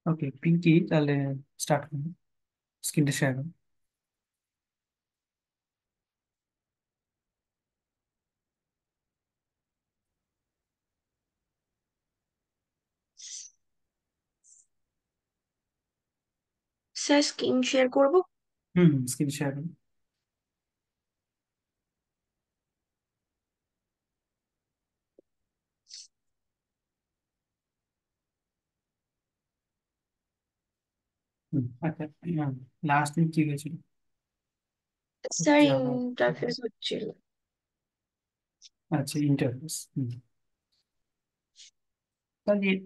ওকে পিঙ্কি, তাহলে স্টার্ট করুন। স্ক্রিনটা শেয়ার করুন। স্যার স্ক্রিন শেয়ার করব। হুম, স্ক্রিন শেয়ার করুন। আচ্ছা, লাস্ট দিন কি হয়েছিল? Sir Java. ইন্টারফেস হচ্ছিল। আচ্ছা, ইন্টারফেস।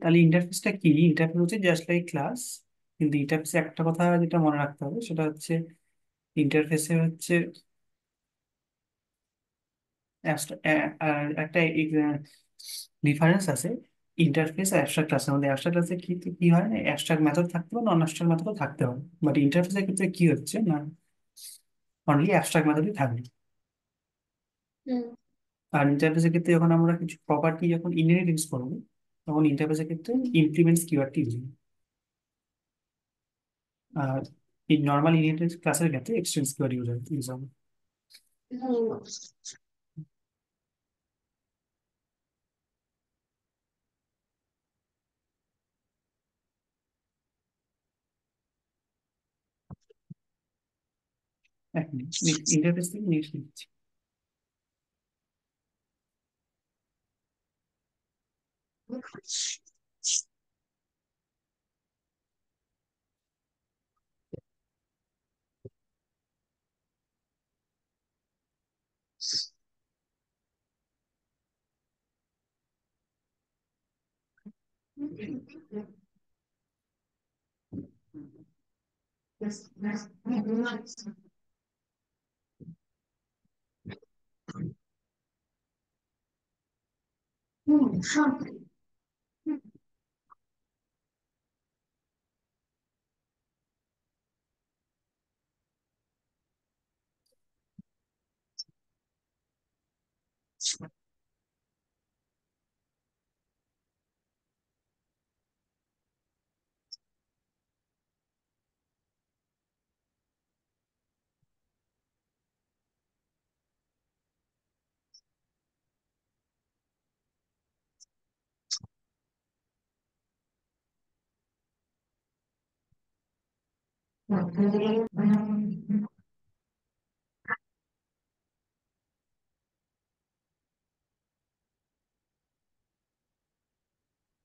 তাহলে ইন্টারফেসটা কি? ইন্টারফেস হচ্ছে জাস্ট লাইক ক্লাস। কিন্তু ইন্টারফেসে একটা কথা যেটা মনে রাখতে হবে সেটা হচ্ছে ইন্টারফেসে হচ্ছে একটা ডিফারেন্স আছে ইন্টারফেস আর অ্যাবস্ট্রাক্ট ক্লাসের মধ্যে। অ্যাবস্ট্রাক্ট ক্লাসে কি কি হয় না, অ্যাবস্ট্রাক্ট মেথড থাকতে হবে, নন অ্যাবস্ট্রাক্ট মেথডও থাকতে হবে। বাট ইন্টারফেসের ক্ষেত্রে কি হচ্ছে না, অনলি অ্যাবস্ট্রাক্ট মেথডই থাকবে। হুম। আর ইন্টারফেসের ক্ষেত্রে যখন আমরা কিছু প্রপার্টি যখন ইনহেরিটেন্স করবো, তখন ইন্টারফেসের ক্ষেত্রে ইমপ্লিমেন্টস কিওয়ার্ডটি ইউজ হবে। আর এই নর্মাল ইনহেরিটেন্স ক্লাসের ক্ষেত্রে এক্সটেন্স কিওয়ার্ড ইউজ হবে। হুম। এক মিনিট, ইন্টারফেস থেকে নেক্সট নিচ্ছি।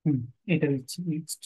হুম, এটা দিচ্ছি নেক্সট।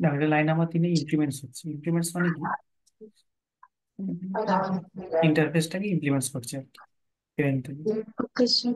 দেখো এটা লাইন নাম্বার 3-এ ইমপ্লিমেন্টস হচ্ছে। ইমপ্লিমেন্টস মানে কি? ইন্টারফেসটাকে ইমপ্লিমেন্টস করছে আর কি, প্লেন থেকে। Okay, sir.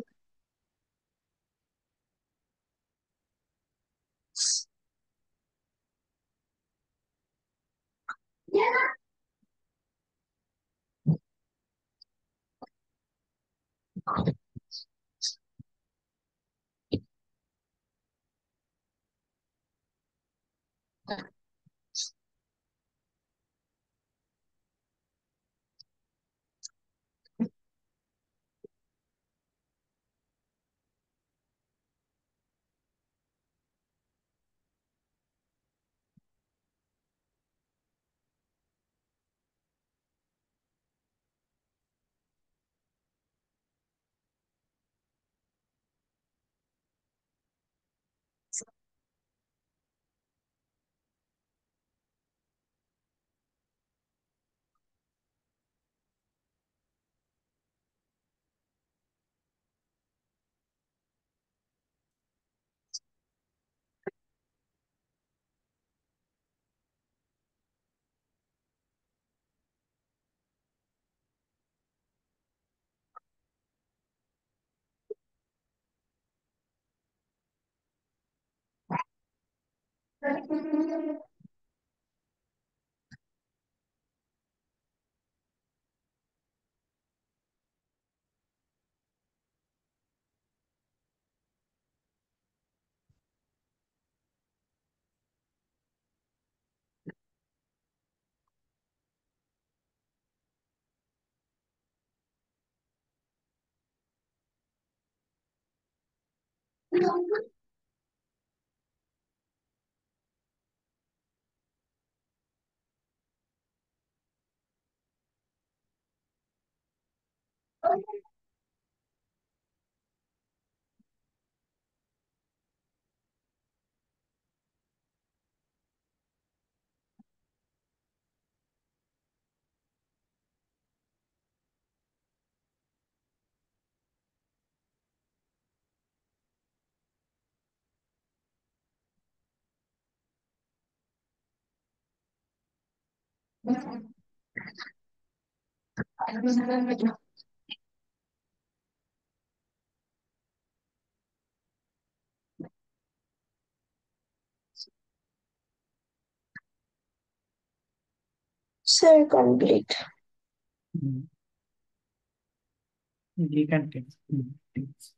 Sir complete. লিকান টেন্স। ঠিক আছে।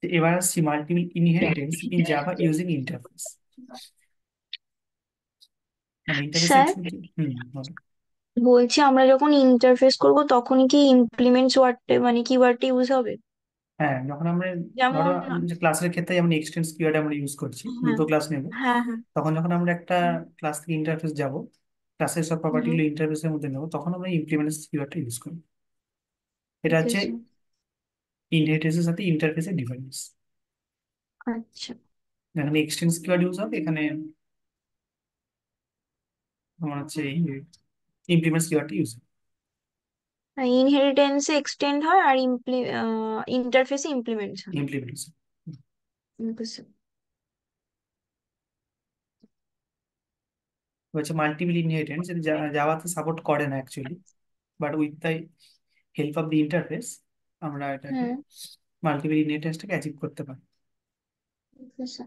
তো এবার আসছি multiple inheritance in Java using interface. মানে ইন্টারফেসে স্যার বলো। বলছি আমরা যখন ইন্টারফেস করব তখন কি ইমপ্লিমেন্টস ওয়ার্ডটা মানে কিওয়ার্ডটা ইউজ হবে? হ্যাঁ, যখন আমরা ধরো যেমন ক্লাসের ক্ষেত্রে যেমন এক্সটেন্স কিওয়ার্ড আমরা ইউজ করছি, হ্যাঁ দুটো ক্লাস নেব, হ্যাঁ হ্যাঁ। তখন যখন আমরা একটা ক্লাস থেকে ইন্টারফেস যাব, ক্লাসের সব হুম। প্রপার্টিগুলো ইন্টারফেসের মধ্যে নেব, তখন আমরা ইমপ্লিমেন্টস কিওয়ার্ডটা ইউজ করি। এটা ঠিক হচ্ছে আছে। ইনহেরিটেন্সের সাথে ইন্টারফেসের ডিফারেন্স। আচ্ছা। এখানে এক্সটেন্স কিওয়ার্ড ইউজ হবে, এখানে তোমার হচ্ছে ইমপ্লিমেন্টস কিওয়ার্ডটা ইউজ হবে। ইনহেরিটেন্সে এক্সটেন্ড হয় আর ইন্টারফেসে ইমপ্লিমেন্টস হয়। ইমপ্লিমেন্টস বুঝছো? হচ্ছে মাল্টিপল ইনহেরিটেন্স, জাভাতে সাপোর্ট করে না actually, but with the help of the interface আমরা এটাকে হুম। মাল্টিপল ইনহেরিটেন্সটাকে অ্যাচিভ করতে পারি। বুঝছো?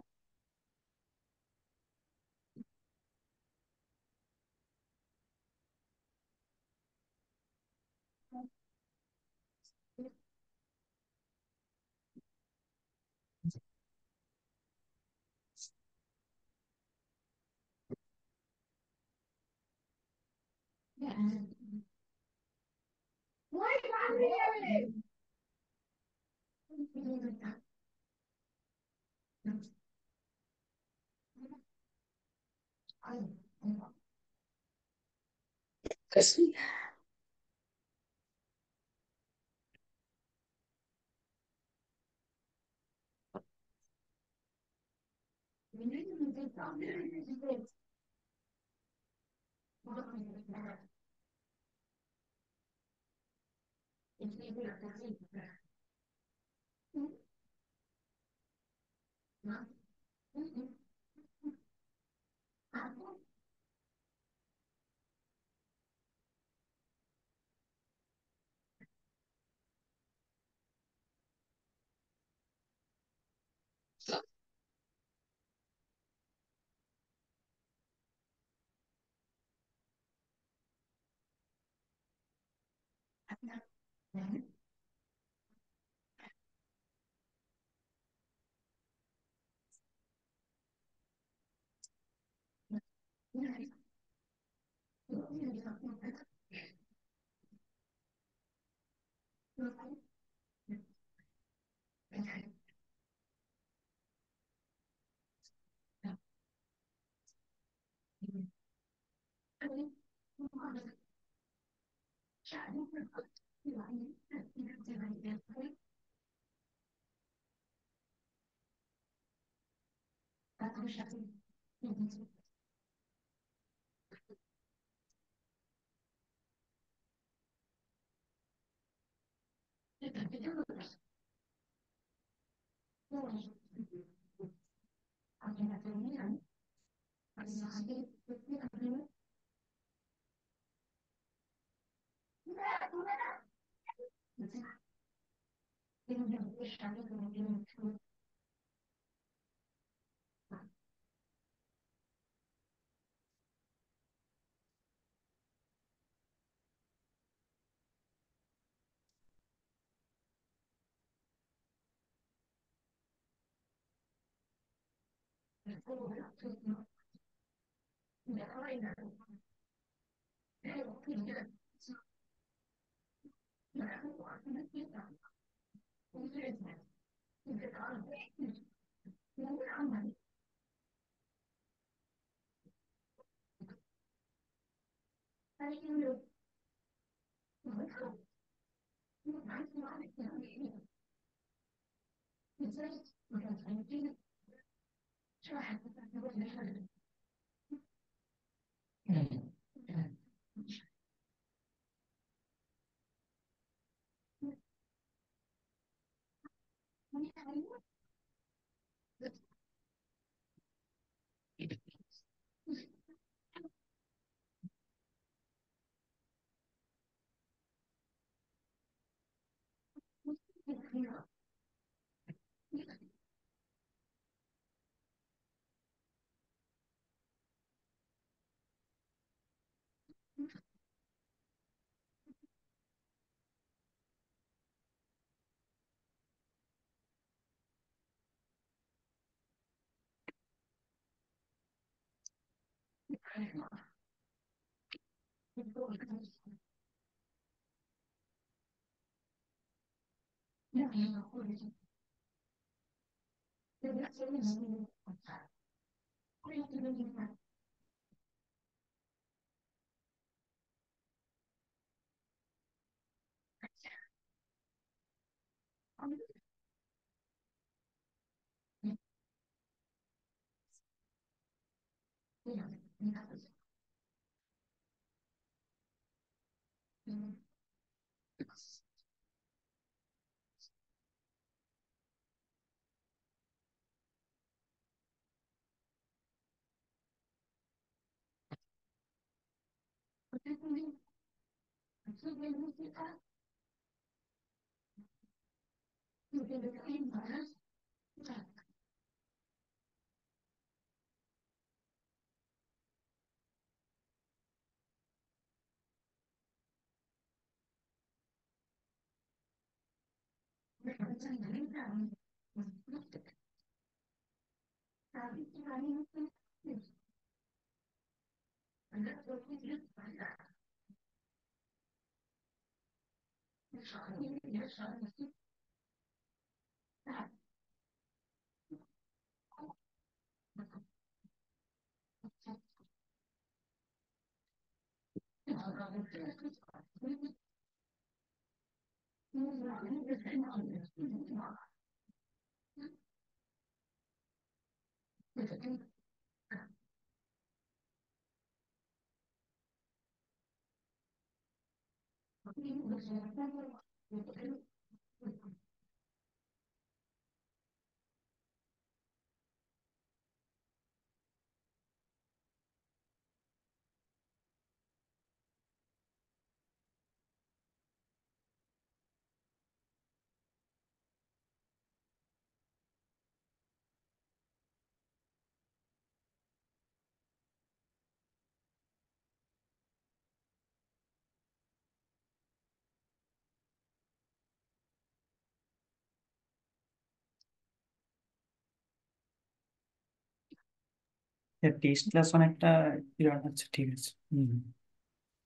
টেস্ট ক্লাস অনেকটা বিরাট, আচ্ছা ঠিক আছে। হম।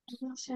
আচ্ছা।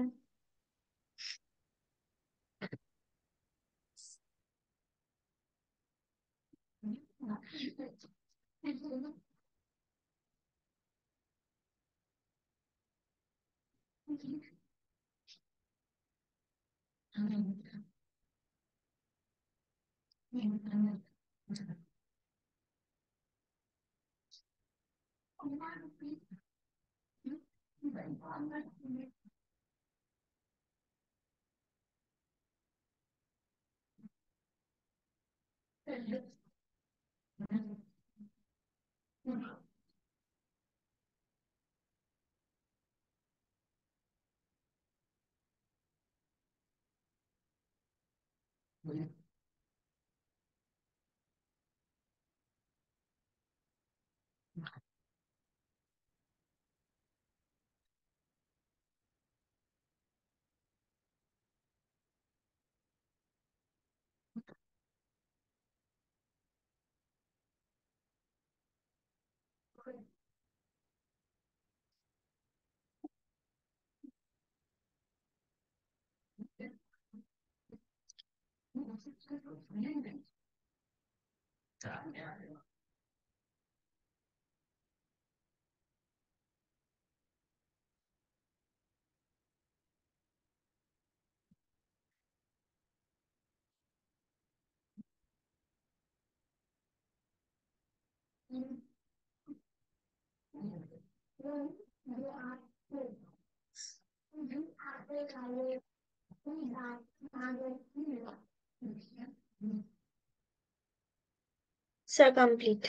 Sir complete.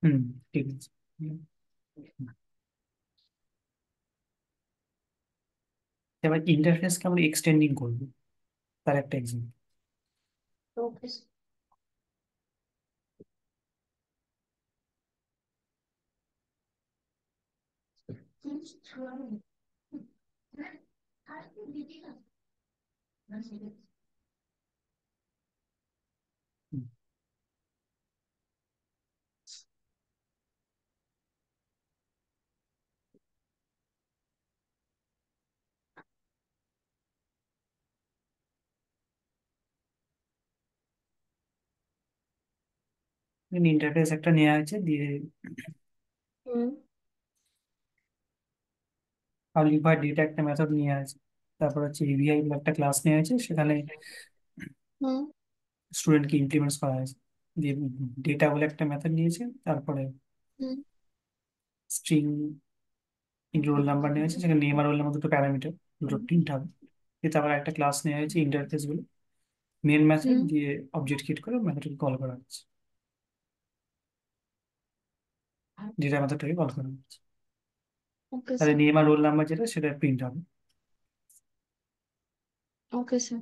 হম, ঠিক আছে। এবার ইন্টারফেসকে আমরা এক্সটেন্ডিং করবো, তার একটা এক্সাম্পল। ওকে। ইন্টারফেস একটা নেওয়া হয়েছে, দিয়ে হুম। পাবলিক ডেটা একটা মেথড নিয়ে আছে। তারপর হচ্ছে এভিআই বলে একটা ক্লাস নেওয়া হয়েছে, সেখানে হুম। স্টুডেন্টকে ইমপ্লিমেন্টস করা হয়েছে। দিয়ে ডেটা বলে একটা মেথড নিয়েছে, তারপরে হুম। স্ট্রিং রোল নাম্বার নিয়ে হয়েছে, সেখানে নেম আর রোল নাম্বার দুটো প্যারামিটার, দুটো প্রিন্ট হবে। দিয়ে তারপর একটা ক্লাস নেওয়া হয়েছে ইন্টারফেস বলে, মেন মেথড হুম। দিয়ে অবজেক্ট ক্রিয়েট করে মেথডকে কল করা হচ্ছে, ডেটা মেথডটাকে কল করা হচ্ছে। ওকে তাহলে স্যার। নেম আর রোল নাম্বার যেটা, সেটা প্রিন্ট হবে। Okay sir.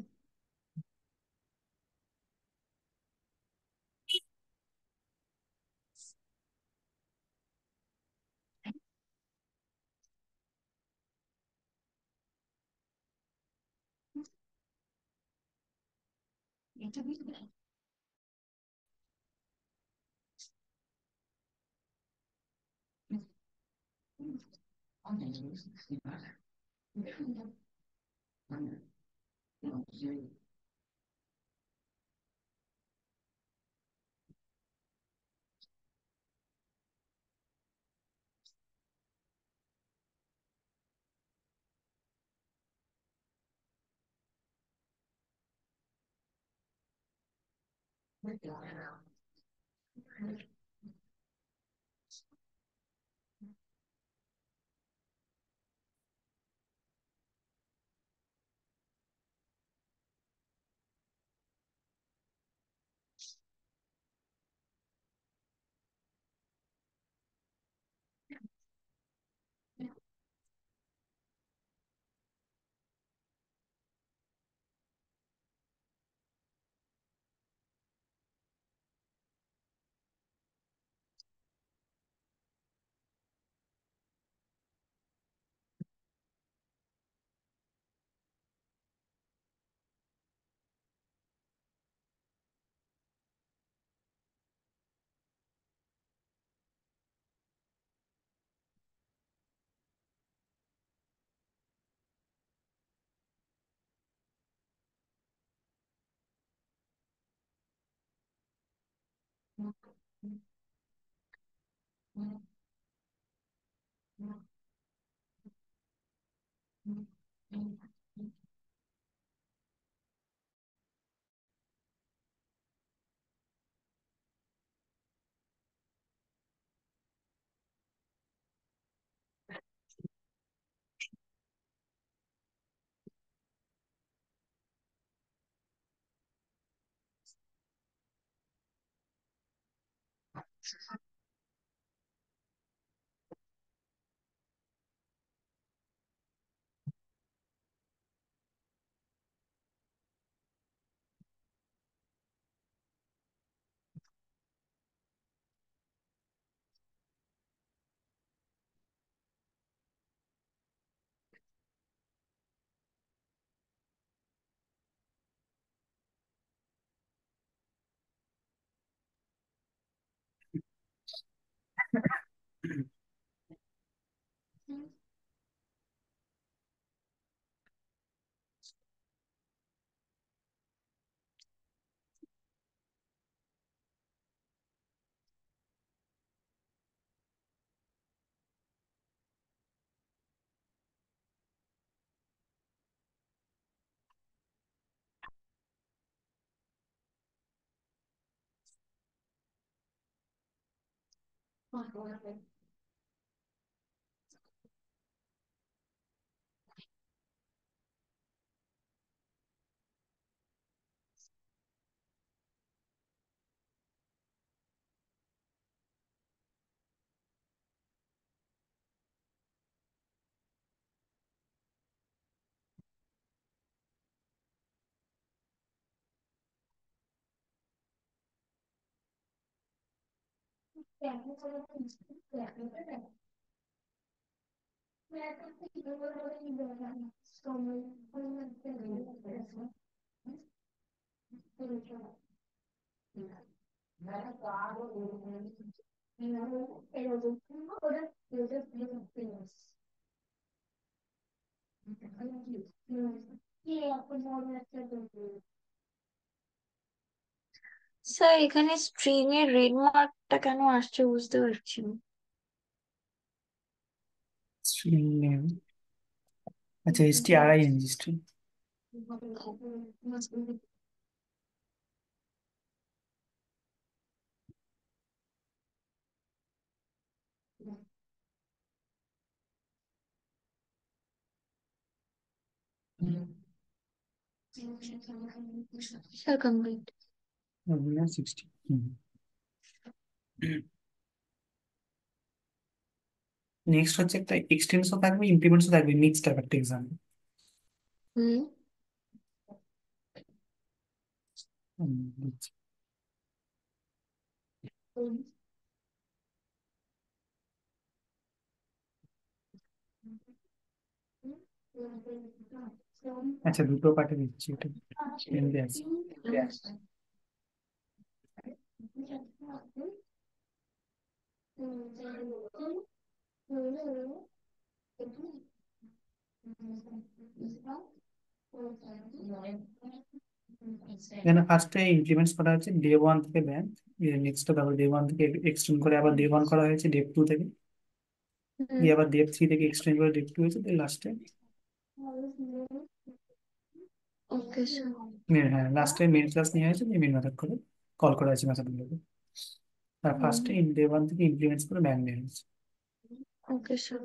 স্যার এখানে স্ট্রিং এর রেড মার্কটা কেন আসছে বুঝতে পারছি না। স্ট্রিং নেম, আচ্ছা STRING string. Sir complete. 60। Next হচ্ছে একটা এক্সটেন্সও থাকবে, ইমপ্লিমেন্টসও থাকবে, মিক্সড একটা এক্সাম। হুম। আচ্ছা দুটো পার্টে দিচ্ছি এটা, এমনি আছে। এখানে ফার্স্টে ইমপ্লিমেন্টস করা হচ্ছে ডে 1 থেকে ব্যাংক, নেক্সট তারপর ডে 1 থেকে এক্সটেন্ড করে আবার ডে 1 করা হয়েছে ডে 2 থেকে, দিয়ে আবার ডে 3 থেকে এক্সটেন্ড করে ডে 2 হয়েছে, দিয়ে লাস্টে, ওকে স্যার। হ্যাঁ লাস্টে মেন ক্লাস নিয়ে হয়েছে, দিয়ে মেন মেথড করে কল করা হয়েছে মেথডগুলোকে। আর ফার্স্টে ডে 1 থেকে ইমপ্লিমেন্টস করে ব্যাংক নিয়ে হয়েছে। Okay sir.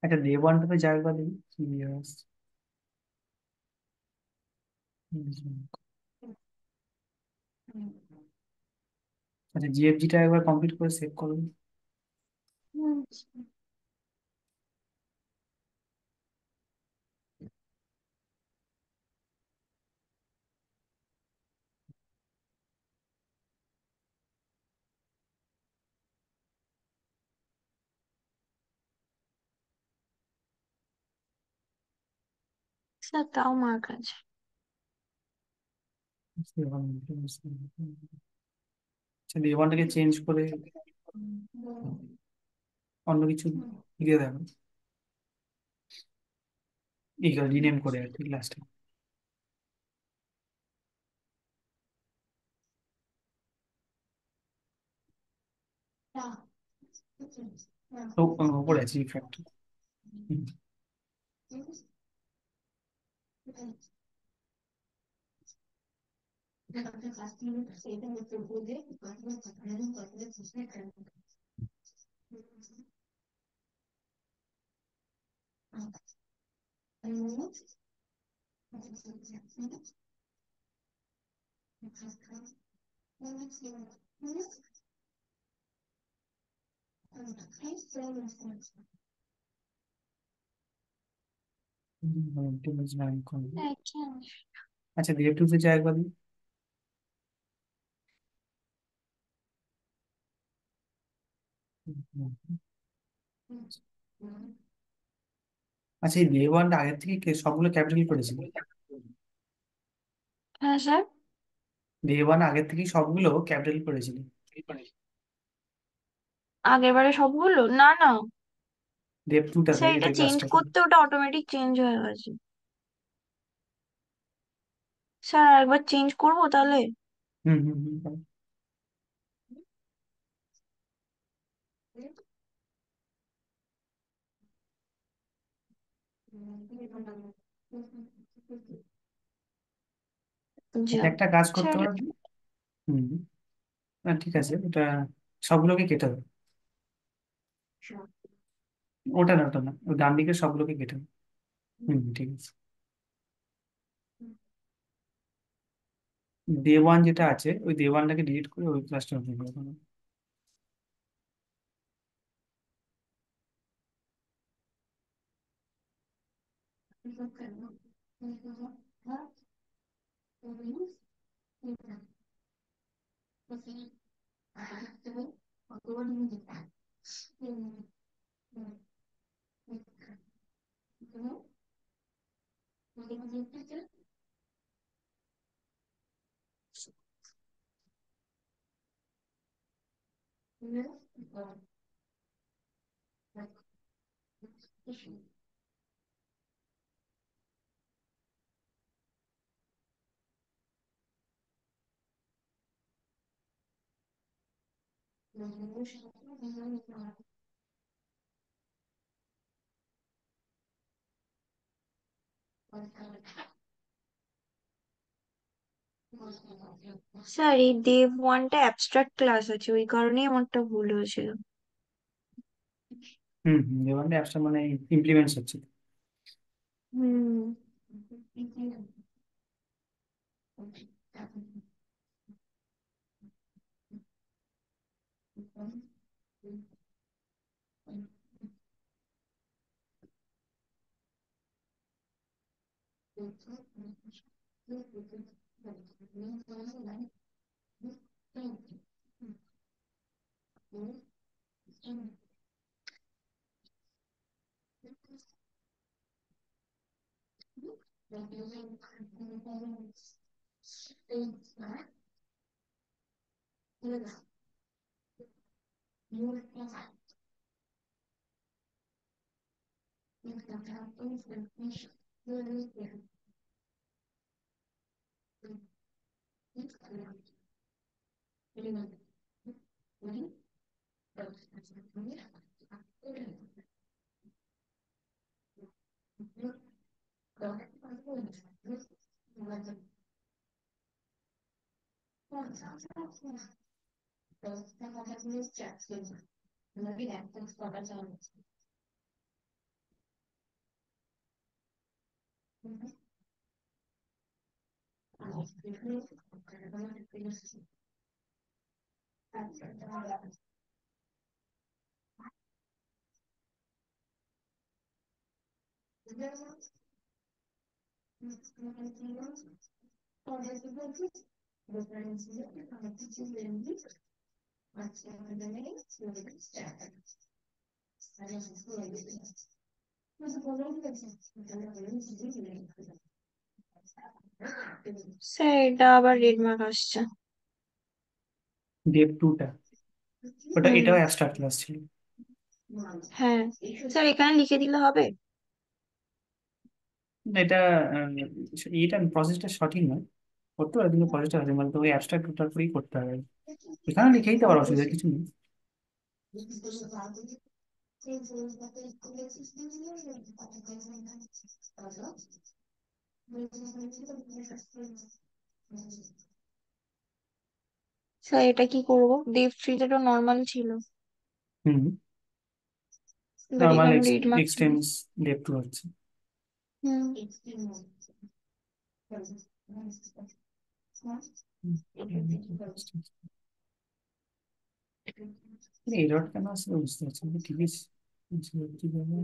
একটা ডে ওয়ানটাতে যাই একবার দেখি কি আসছে। আচ্ছা জিএফজিটা একবার কমপ্লিট করে সেভ করুন। স্যার তাও মার্ক আছে। আচ্ছা ডে ওয়ানটাকে চেঞ্জ করে অন্য কিছু দিয়ে দেবেন, এই রিনেম করে আর কি লাস্টে। তো উপরে আছে ইফেক্ট। আচ্ছা দিয়ে টু তে যাই একবার দিই। আচ্ছা এই ডে ওয়ানটা আগের থেকে সবগুলো ক্যাপিটাল করেছিল? হ্যাঁ স্যার। ডে ওয়ান আগের থেকেই সবগুলো ক্যাপিটাল করেছিল? আগের বারে সবগুলো না না, ডেপ টুটাতে স্যার এটা এটা চেঞ্জ ক্লাসটাতে। করতে ওটা অটোমেটিক চেঞ্জ হয়ে গেছে। স্যার আরেকবার চেঞ্জ করবো তাহলে? হুম হুম হুম। এটা যা। একটা কাজ করতে ছাড়। পারো কি? হুম। না ঠিক আছে, ওটা সবগুলোকে কেটে দাও। ওটা না, ওটা না, ওই ডান দিকের সবগুলোকে কেটে দাও। ঠিক আছে। দেওয়ান যেটা আছে, ওই দেওয়ানটাকে ডিলিট করে ওই ক্লাসটা ওপেন করো। স্যার, এই দেব ওয়ানটা অ্যাবস্ট্রাক্ট ক্লাস আছে, ওই কারণেই আমারটা ভুল হয়েছিল। দেওয়ানটা অ্যাপসটা মানে ইমপ্লিমেন্টস হচ্ছে। হুম। স্যার, এটা আবার রেড মার্ক আসছে। ডেভ টুটা, ওটা হুম। এটাও অ্যাবস্ট্রাক্ট ক্লাস ছিল। হ্যাঁ। স্যার, এখানে লিখে দিলে হবে? না, এটা এটা প্রসেসটা সঠিক নয়। করতে পারো কিন্তু প্রসেসটা আছে, মানে তোমাকে অ্যাবস্ট্রাক্ট ওটার পরেই করতে হবে। এখানে লিখেই তো পারো, অসুবিধা কিছু নেই। স্যার, এটা কি করবো? দেব থ্রিতে তো নর্মাল ছিল, হুম। বাট নর্মাল এখানে রেড মার্ক ছিল। এক্সটেন্স ডেভ টু হচ্ছে। হুম। এই রড কেন আসলে বুঝতে পারছি না, ঠিক আছে। কিভাবে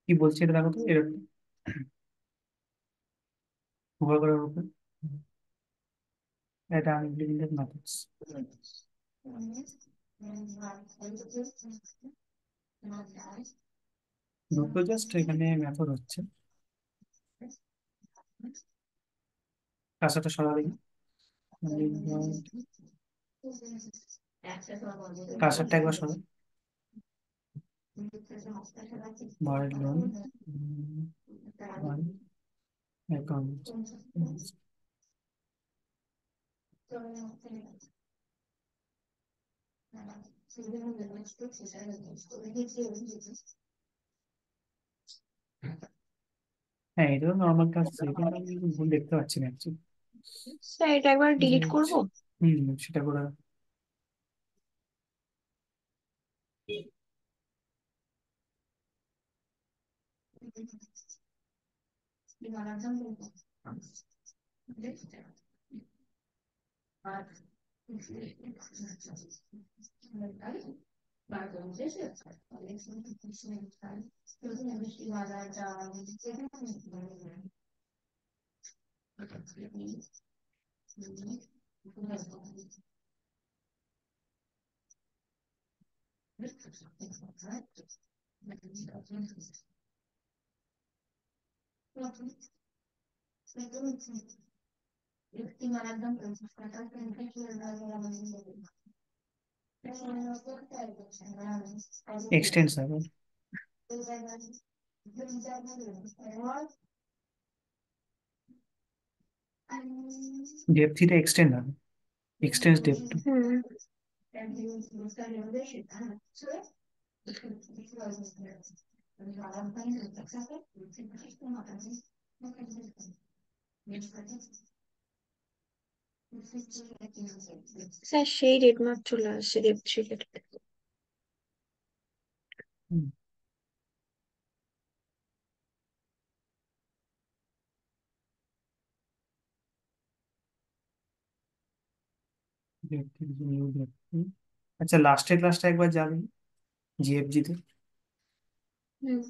কি বলছে এটা দেখো তো, এরকম ব্যবহার করার উপর। এটা আনইমপ্লিমেন্টেড মেথডস। দুটো জাস্ট এখানে মেথড হচ্ছে। কাঁচাটা সরা দেখি। কাঁচারটা একবার সরা। Void loan account. হ্যাঁ, এটাও নর্মাল কাজ, কিন্তু আমি কিন্তু ভুল দেখতে পাচ্ছি না actually। স্যার এটা একবার যে ডিলিট করব। সেটা করে। এক্সটেন্স হবে, ডেপ থ্রিটা এক্সটেন্ড হবে, এক্সটেন্স ডেপ টু। হুম। স্যার সেই রেড মার্ক চলে আসছে ডেপ থ্রি। ডেপ থ্রি, নিউ ডেপ থ্রি। আচ্ছা, লাস্টের ক্লাসটা একবার যাবে জিএফজি তে। হুম।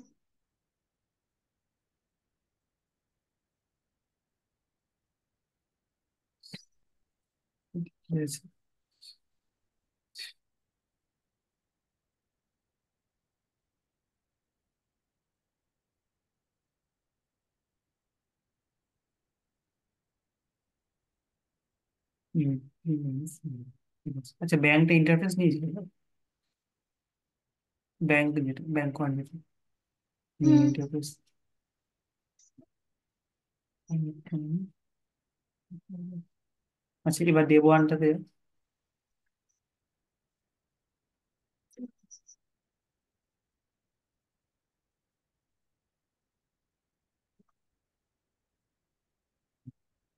ঠিক আছে। হুম, ঠিক আছে। আচ্ছা, ব্যাংকটা ইন্টারফেস নিয়েছিল না? ব্যাংক যেটা, ব্যাংক ওয়ান যেটা নিউ হুম। ইন্টারফেস। আচ্ছা, এবার ডেব ওয়ানটাতে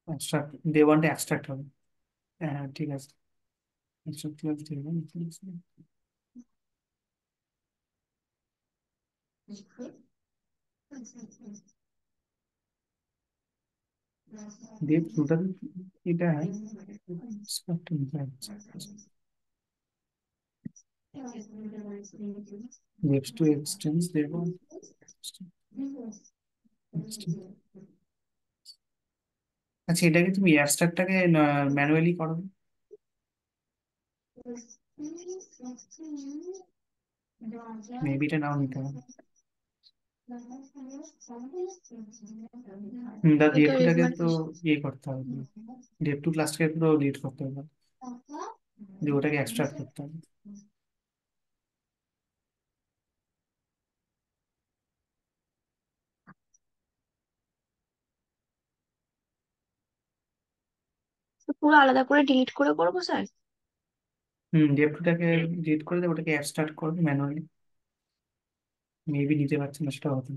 অ্যাবস্ট্রাক্ট, ডেব ওয়ানটা অ্যাবস্ট্রাক্ট হবে। হ্যাঁ হ্যাঁ, ঠিক আছে। অ্যাবস্ট্রাক্ট ঠিক আছে, ঠিক আছে। ডেব টুটা এটা है स्पेक्ट्रम। नेक्स्ट टू एक्सटेंस देगा। আচ্ছা, এটাকে তুমি অ্যাবস্ট্রাক্টটাকে ম্যানুয়ালি করো, মেবি এটা নাও নিতে হবে। দা ডেভ এটা রেড টুটাকে মার্ক। তো ইয়ে করতে হবে, ডেভ টু ক্লাসটাকে পুরো ডিলিট করতে হবে, যে ওটাকে এক্সট্রাক্ট করতে হবে। পুরো আলাদা করে ডিলিট করে করবো স্যার? ডেভ টুটাকে ডিলিট করে দেবে, ওটাকে এক্সট্রাক্ট করবে ম্যানুয়ালি। মেবি নিতে পারছে না, সেটা হতো।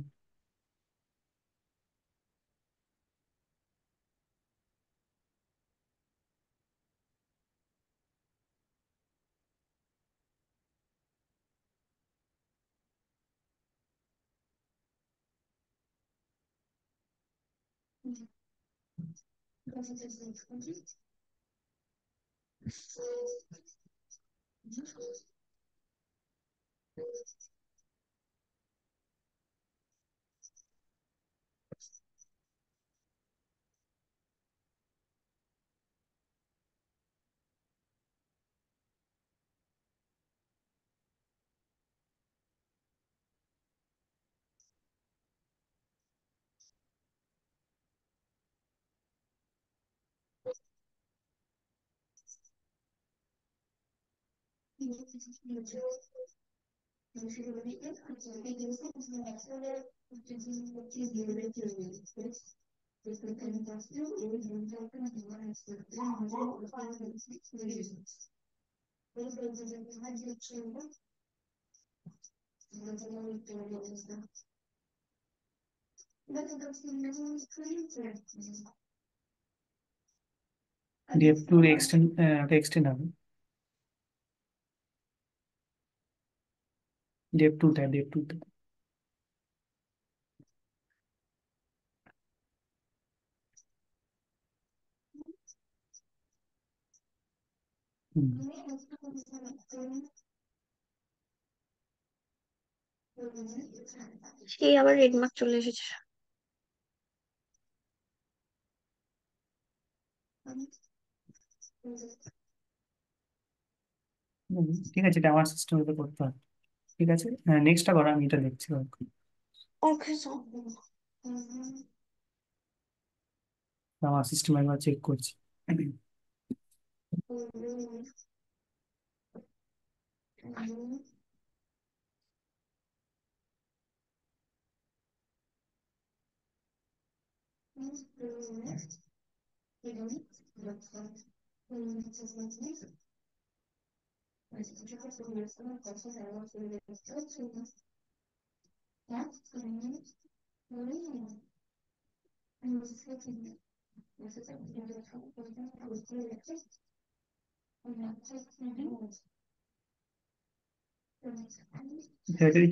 ডেপ টু এক্সটেন্ড, এক্সটেন্ড হবে। ডেপ টুটা। হুম। সেই আবার রেড মার্ক চলে এসেছে। ঠিক আছে, এটা আমার সিস্টেমে করতে হবে। ঠিক আছে, নেক্সটটা করো, আমি এটা দেখছি। ওকে আমার সিস্টেম একবার চেক করছি। এটা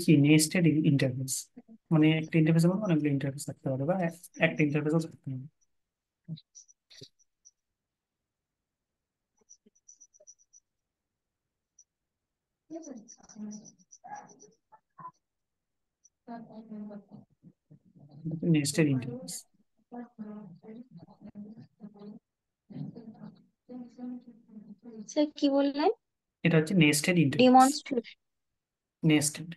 কি নেস্টেড ইন্টারফেস, মানে একটা ইন্টারফেসের মধ্যে অনেকগুলো ইন্টারফেস থাকতে পারে, বা একটা ইন্টারফেসও থাকতে পারে। Nested interface. স্যার কি বললেন? এটা হচ্ছে নেস্টেড ইন্টারফেস। ডেমনস্ট্রেশন। নেস্টেড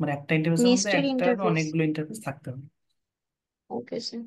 মানে একটা ইন্টারফেসের মধ্যে নেস্টেড একটা বা ইন্টারফেস। অনেকগুলো ইন্টারফেস থাকতে হবে। Okay sir.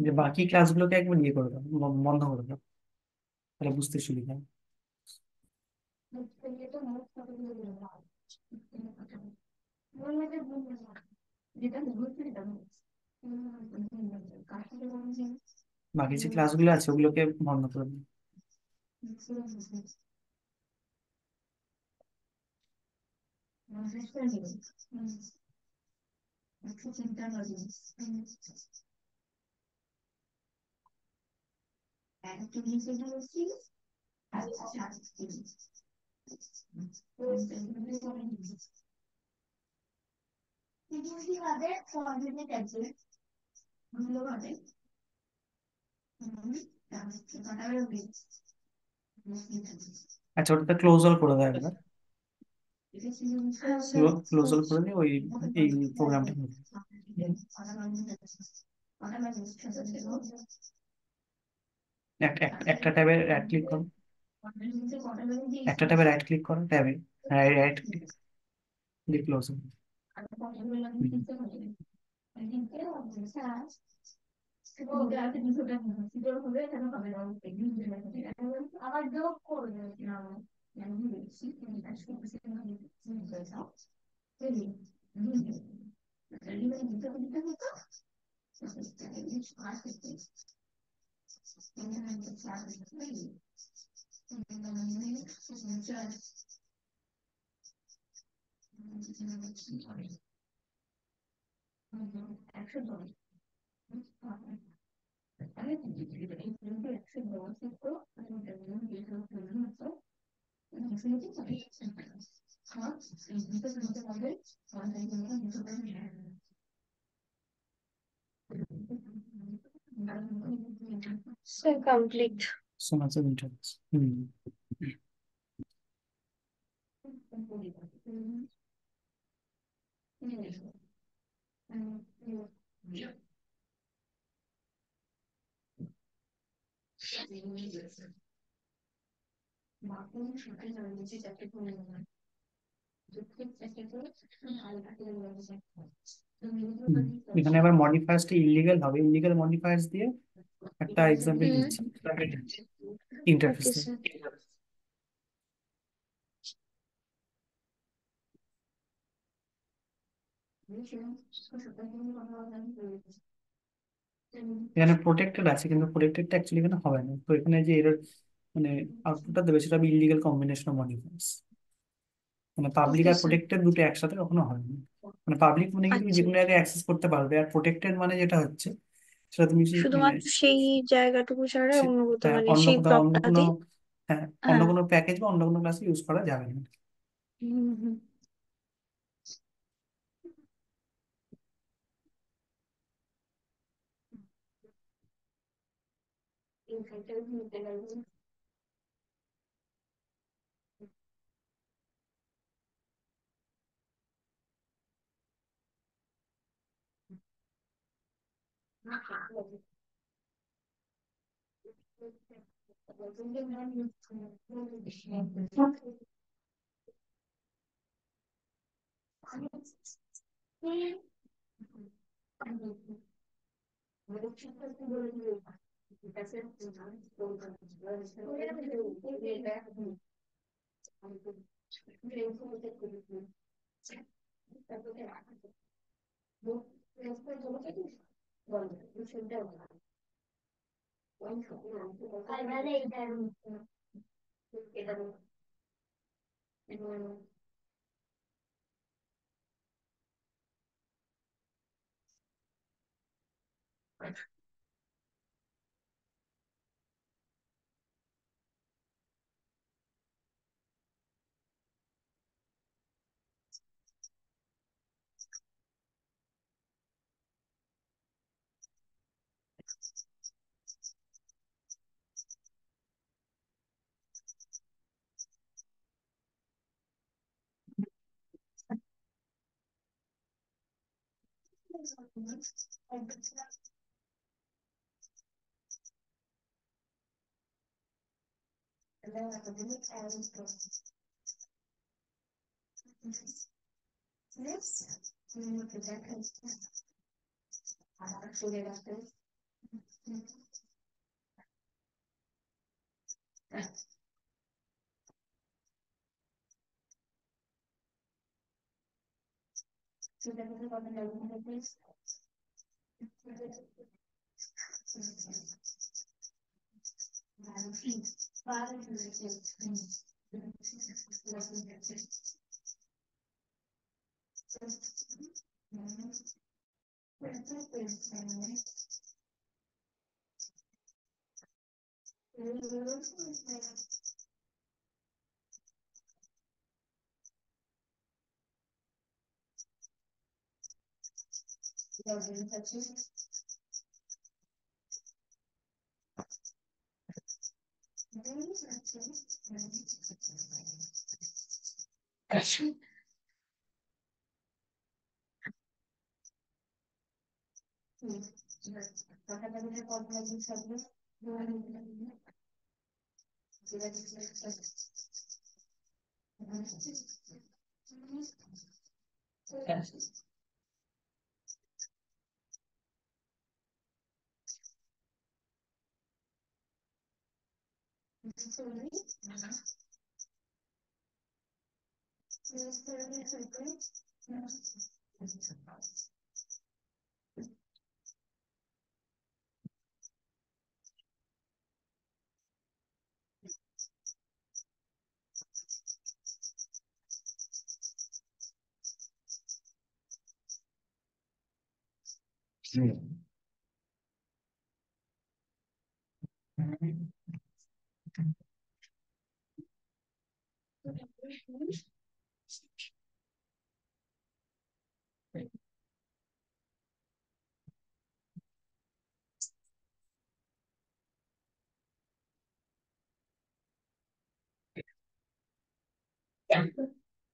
যে বাকি ক্লাসগুলোকে একবার ইয়ে করে দাও, বন্ধ করে দাও, তাহলে বুঝতে সুবিধা হয়। বাকি যে ক্লাসগুলো আছে ওগুলোকে বন্ধ করে দাও। আচ্ছা, ওটা ক্লোজ অল করে দাও একবার। ক্লোজ অল করে দিয়ে ওই এই প্রোগ্রামটা একটা ট্যাবে রাইট ক্লিক করো, একটা ট্যাবে রাইট ক্লিক করো, ট্যাবে রাইট ক্লিক দিয়ে close. So complete. So much of interest. হুম। হুম। এখানে আবার মডিফায়ার্সটা ইলিগাল হবে, ইলিগাল মডিফায়ার্স দিয়ে একটা এক্সাম্পল Hmm. দিচ্ছি Okay, ইন্টারফেসে। sir. এখানে প্রোটেক্টেড আছে, কিন্তু প্রোটেক্টেডটা অ্যাকচুয়ালি এখানে হবে না, তো এখানে যে এর মানে আউটপুটটা দেবে সেটা হবে ইলিগাল কম্বিনেশন অফ মডিফায়ার্স। মানে পাবলিক ওকে আর স্যার। প্রোটেক্টেড দুটো একসাথে কখনো হয় না। মানে পাবলিক মানে কি তুমি যে আচ্ছা, কোনো জায়গায় অ্যাক্সেস করতে পারবে, আর প্রোটেক্টেড মানে যেটা হচ্ছে সেটা তুমি মানে শুধুমাত্র সেই জায়গাটুকু ছাড়া সে- অন্য কোথাও হ্যাঁ, মানে অন্য সেই কোথাও অন্য কোনো, ব্লকটাতেই। হ্যাঁ, অন্য হ্যাঁ। কোনো প্যাকেজ বা অন্য কোনো ক্লাসে ইউজ করা যাবে না। হুম হুম।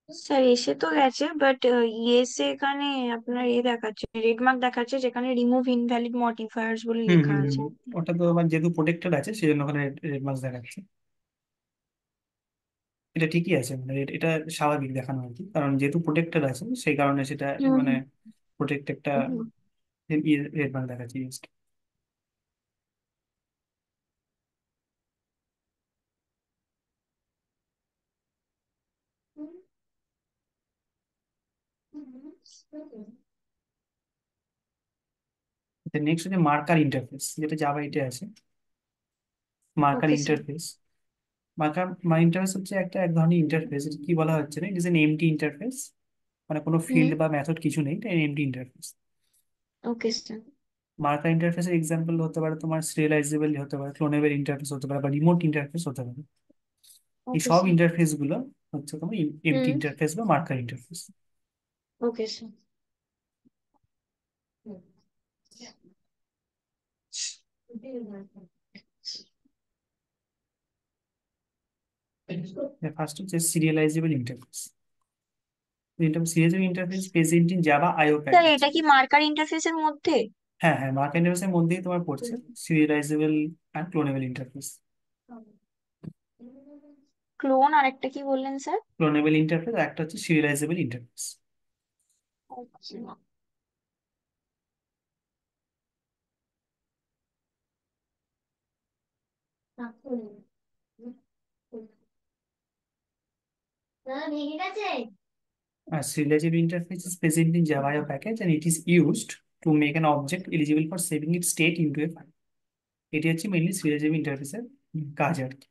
স্যার এসে তো গেছে, বাট ইয়েসে এখানে আপনার দেখাচ্ছে, রেড মার্ক দেখাচ্ছে, যেখানে রিমুভ ইনভ্যালিড মডিফায়ার্স বলে হুম লেখা হুম হুম আছে। হুম। ওটা তো আবার যেহেতু প্রোটেক্টেড আছে সেই জন্য ওখানে রেড মার্ক দেখাচ্ছে। এটা ঠিকই আছে, মানে এটা স্বাভাবিক দেখানো আর কি, কারণ যেহেতু প্রোটেক্টেড আছে সেই কারণে সেটা হুম মানে প্রোটেক্টেডটা হুম। রেড মার্ক দেখাচ্ছে। নেক্সট হচ্ছে মার্কার ইন্টারফেস, যেটা জাভা 8 আছে। Marker okay sir. Interface markup মানে ইন্টারফেস হচ্ছে একটা এক ধরনের ইন্টারফেস, কি বলা হচ্ছে না, it is an empty interface, মানে কোনো হুম। ফিল্ড বা মেথড কিছু নেই, এটা empty interface. Okay sir. Markup ইন্টারফেসের এক্সাম্পল হতে পারে তোমার সিরিয়ালাইজেবল হতে পারে, ক্লোনেবল ইন্টারফেস হতে পারে, বা রিমোট ইন্টারফেস হতে পারে। এই ওকে সব স্যার। ইন্টারফেস গুলো হচ্ছে তোমার এমটি হুম। ইন্টারফেস বা markup interface. Okay sir. First হচ্ছে serializable interface. Serializable interface present in Java IO sir package. এটা কি মার্কার ইন্টারফেসের মধ্যে? হ্যাঁ হ্যাঁ, মার্কআপ ইন্টারফেসের মধ্যেই তোমার পড়ছে সিরিয়ালাইজেবল আর ক্লোনেবল ইন্টারফেস। ক্লোন আর একটা কি বললেন স্যার? ক্লোনেবল ইন্টারফেস, একটা হচ্ছে সিরিয়ালাইজেবল ইন্টারফেস। আচ্ছা। Serializable interface is present in Java package and it is used to make an object eligible for saving its state into a file. এটি হচ্ছে মেইনলি সিরিয়ালাইজেবল ইন্টারফেসের কাজ আর কি।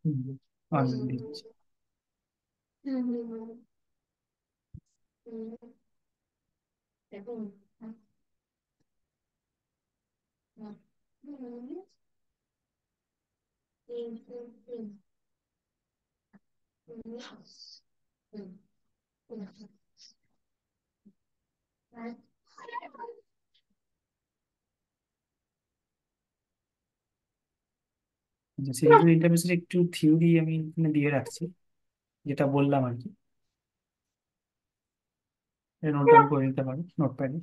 হুম, আমি দিচ্ছি। সিরিয়ালাইজেবল ইন্টারফেসের একটু থিওরি আমি এখানে দিয়ে রাখছি, যেটা বললাম আর কি, নোট ডাউন করে নিতে পারো নোটপ্যাডে।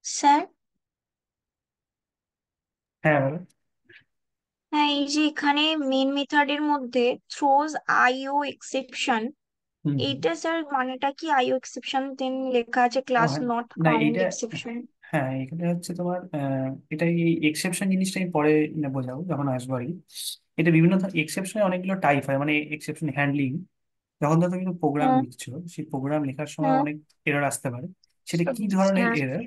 স্যার, হ্যাঁ বলো। হ্যাঁ, এই যে এখানে মেন মেথডের মধ্যে থ্রোজ আইও এক্সেপশন, হুম হুম। এইটা স্যার মানেটা কি? আইও এক্সেপশন দেন লেখা আছে ও ক্লাস হ্যাঁ, নট না ফাউন্ড এইটা, এক্সেপশন। হ্যাঁ এখানে হচ্ছে তোমার এটা এই এক্সেপশন জিনিসটা আমি পরে বোঝাবো যখন আসবো আর কি। এটা বিভিন্ন এক্সেপশনের অনেকগুলো টাইপ হয়, মানে এক্সেপশন হ্যান্ডলিং। যখন ধরো তুমি প্রোগ্রাম হুম লিখছো, সেই প্রোগ্রাম লেখার সময় হুম। অনেক এরর আসতে পারে। সেটা কি ধরনের হ্যাঁ এরর,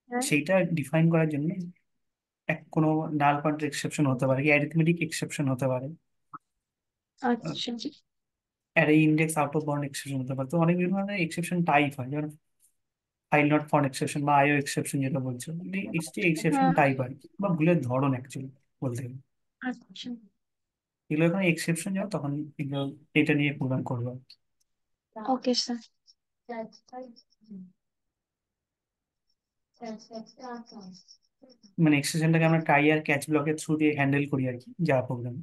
হ্যাঁ। সেইটা ডিফাইন করার জন্য কোনো নাল পয়েন্টার এক্সেপশন হতে পারে, অ্যারিথমেটিক এক্সেপশন হতে পারে, আচ্ছা। Array index out of bound exception হতে পারে। তো অনেক বিভিন্ন ধরনের এক্সেপশন টাইপ হয়, যেমন ফাইল নট ফাউন্ড এক্সেপশন বা আইও এক্সেপশন যেটা বলছো, এক্সেপশন হুম। টাইপ আর কি, বা ভুলের ধরন অ্যাকচুয়ালি বলতে গেলে। আচ্ছা। এগুলো যখন এক্সেপশন যাও তখন এগুলো, এটা নিয়ে প্রোগ্রাম করবো আর কি। Okay sir. মানে এক্সেপশনটাকে আমরা ট্রাই আর ক্যাচ ব্লকের থ্রু দিয়ে হ্যান্ডেল করি আর কি, যা প্রোগ্রাম।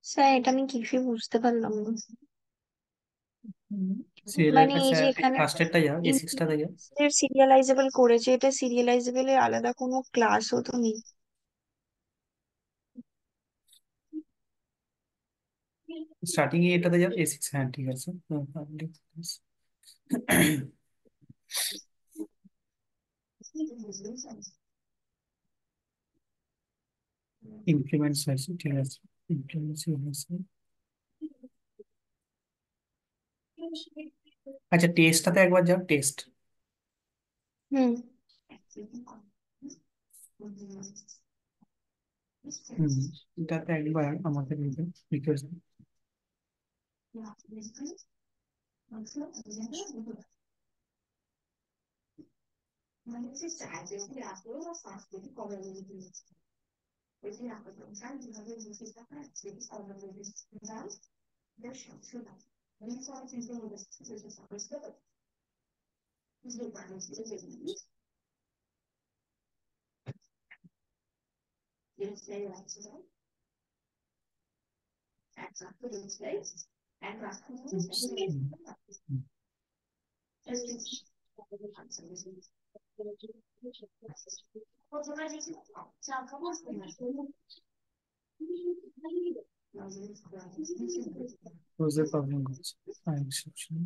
স্যার এটা আমি কিছুই বুঝতে পারলাম না। সিরিয়াল, মানে এই আচ্ছা যে এখানে ফার্স্টেরটা যাও, এ সিক্সটাতে যাও। সিরিয়ালাইজেবল করেছে, এটা সিরিয়ালাইজেবল এর আলাদা কোনো ক্লাসও তো নেই। স্টার্টিং এ এটাতে যাও, এ সিক্স, হ্যাঁ ঠিক আছে। ইমপ্লিমেন্টস হয়েছে, ঠিক আছে। ইমপ্লিমেন্টস হয়েছে। আচ্ছা টেস্টটাতে একবার যাও, টেস্ট। হুম। হুম, এটাতে একবার আমাদের রিকোয়েস্ট। ক্লোজের প্রবলেম হচ্ছে, ফাইল সেকশন।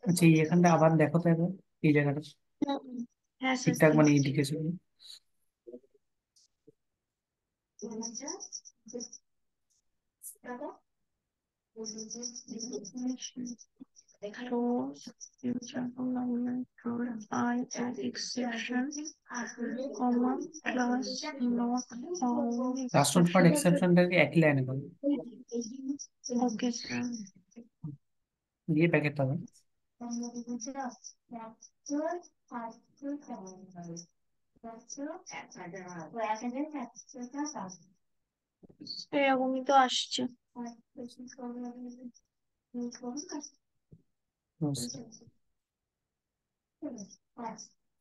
আচ্ছা এই এখানটা আবার দেখো তো একবার, এই জায়গাটা হুম। হ্যাঁ স্যার। ঠিকঠাক মানে indication. So, future government rule I at exception, comma, plus not all রাষ্ট্র ফর exception. এক্সেপশনটাকে একই লাইনে বলে Okay, sir. দিয়ে প্যাকেট হবে। এরকমই তো আসছে।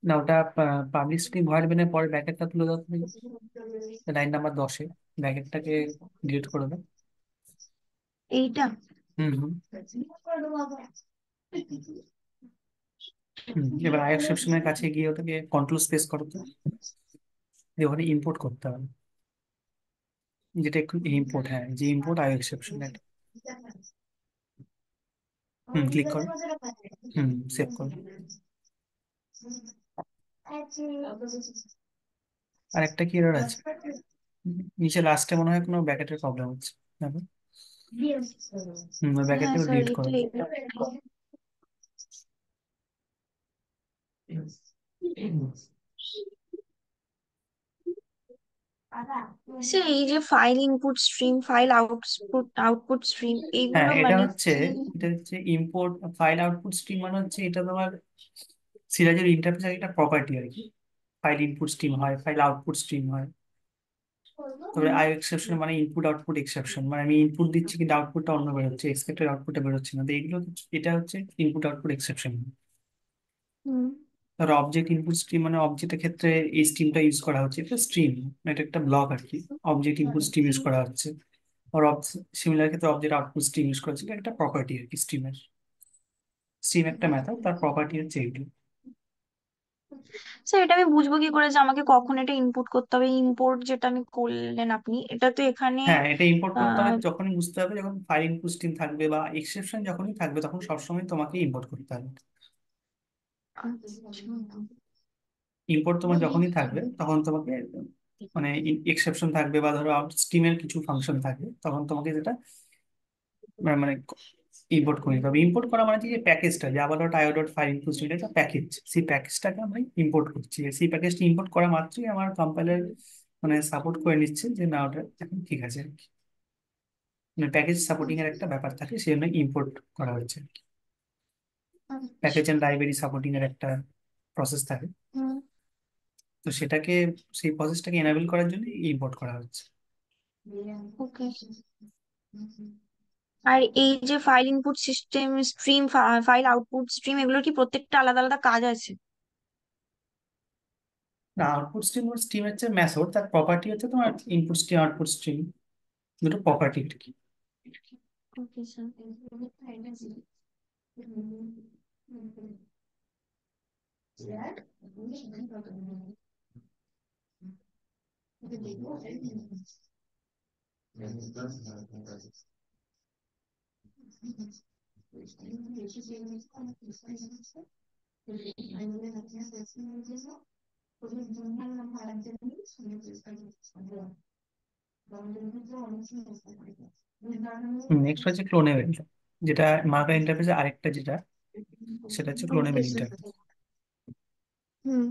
না, ওটা পাবলিসিটি ভয়েড বেনের পরে ব্র্যাকেটটা তুলে দাও তুমি, লাইন নাম্বার 10-এ ব্র্যাকেটটাকে ডিলিট করে দাও। এইটা হুম হুম হুম। এবার আই এক্সেপশনের কাছে গিয়ে ওটাকে কন্ট্রোল স্পেস করো তো, দিয়ে ওখানে ইম্পোর্ট করতে হবে, যেটা একটু ইম্পোর্ট, হ্যাঁ যে ইম্পোর্ট আই এক্সেপশন এটা। হুম, ক্লিক করো। হুম, সেভ করো। আর একটা কি এরর আছে, নিচে লাস্টে মনে হয় কোনো ব্র্যাকেটের প্রবলেম হচ্ছে, দেখো। হুম, ওই হ্যাঁ ব্র্যাকেটটাকে স্যার, ডিলিট করো। এটাই। স্যার, এই যে file input stream, file output output stream, হ্যাঁ, এইগুলো এটা মানে হচ্ছে, কি? এটা হচ্ছে ইম্পোর্ট ফাইল আউটপুট স্ট্রিম, মানে হচ্ছে এটা তোমার সিরাজের ইন্টারফেসের একটা প্রপার্টি আর কি। ফাইল ইনপুট স্ট্রিম হয়, ফাইল আউটপুট স্ট্রিম হয়। তবে আই এক্সেপশন মানে ইনপুট আউটপুট এক্সেপশন, মানে আমি ইনপুট দিচ্ছি কিন্তু আউটপুটটা অন্য বেরোচ্ছে, এক্সপেক্টেড আউটপুটটা বেরোচ্ছে না, তো এগুলো এটা হচ্ছে ইনপুট আউটপুট এক্সেপশন। হুম। ধরো অবজেক্ট ইনপুট স্ট্রিম মানে অবজেক্টের ক্ষেত্রে এই স্ট্রিমটা ইউজ করা হচ্ছে, এটা স্ট্রিম, এটা একটা ব্লক আর কি। অবজেক্ট ইনপুট স্ট্রিম ইউজ করা হচ্ছে, আর সিমিলার ক্ষেত্রে অবজেক্ট আউটপুট স্ট্রিম ইউজ করা হচ্ছে, এটা একটা প্রপার্টি আর কি স্ট্রিমের। স্ট্রিম একটা মেথড, তার প্রপার্টি হচ্ছে এইগুলো। স্যার, এটা আমি বুঝবো কি করে যে আমাকে কখন এটা ইনপুট করতে হবে? ইম্পোর্ট যেটা আমি করলেন আপনি, এটা তো এখানে হ্যাঁ, এটা ইম্পোর্ট করতে হবে আহ যখনই বুঝতে হবে, যখন ফাইল ইনপুট স্ট্রিম থাকবে বা এক্সেপশন যখনই থাকবে, তখন সবসময় তোমাকে ইম্পোর্ট করতে হবে। ইম্পোর্ট তোমার যখনই থাকবে তখন তোমাকে, মানে এক্সেপশন থাকবে বা ধরো স্ট্রিমের কিছু ফাংশন থাকবে, তখন তোমাকে যেটা মানে ইম্পোর্ট করে নিতে হবে। ইম্পোর্ট করা মানে কি, যে প্যাকেজটা জাভা ডট আইও ডট ফাইল ইনপুট স্ট্রিম, এটা প্যাকেজ, সেই প্যাকেজটাকে আমরা ইম্পোর্ট করছি, সেই প্যাকেজটি ইম্পোর্ট করা মাত্রই আমার কম্পাইলার মানে সাপোর্ট করে নিচ্ছে যে না, ওটা এখন ঠিক আছে আর কি। মানে প্যাকেজ সাপোর্টিং এর একটা ব্যাপার থাকে, সেই জন্য ইম্পোর্ট করা হয়েছে। প্যাকেজ এন্ড লাইব্রেরি সাপোর্টিং এর একটা প্রসেস থাকে, তো সেটাকে, সেই প্রসেসটাকে এনাবেল করার জন্য ইম্পোর্ট করা হচ্ছে। ওকে। আর এই যে file input system stream, file output stream, এগুলোর কি প্রত্যেকটা আলাদা আলাদা কাজ আছে? না, আউটপুট স্ট্রিম ওর স্ট্রিম হচ্ছে মেথড, তার প্রপার্টি হচ্ছে তোমার ইনপুট স্ট্রিম আউটপুট স্ট্রিম, দুটো প্রপার্টি আর কি। ওকে স্যার। নেক্সট হচ্ছে ক্লোনেবেল, যেটা মার্কআপ ইন্টারফেসে আরেকটা যেটা, সেটা হচ্ছে ওকে ক্লোনেবেল স্যার। ইন্টারফেস। হুম।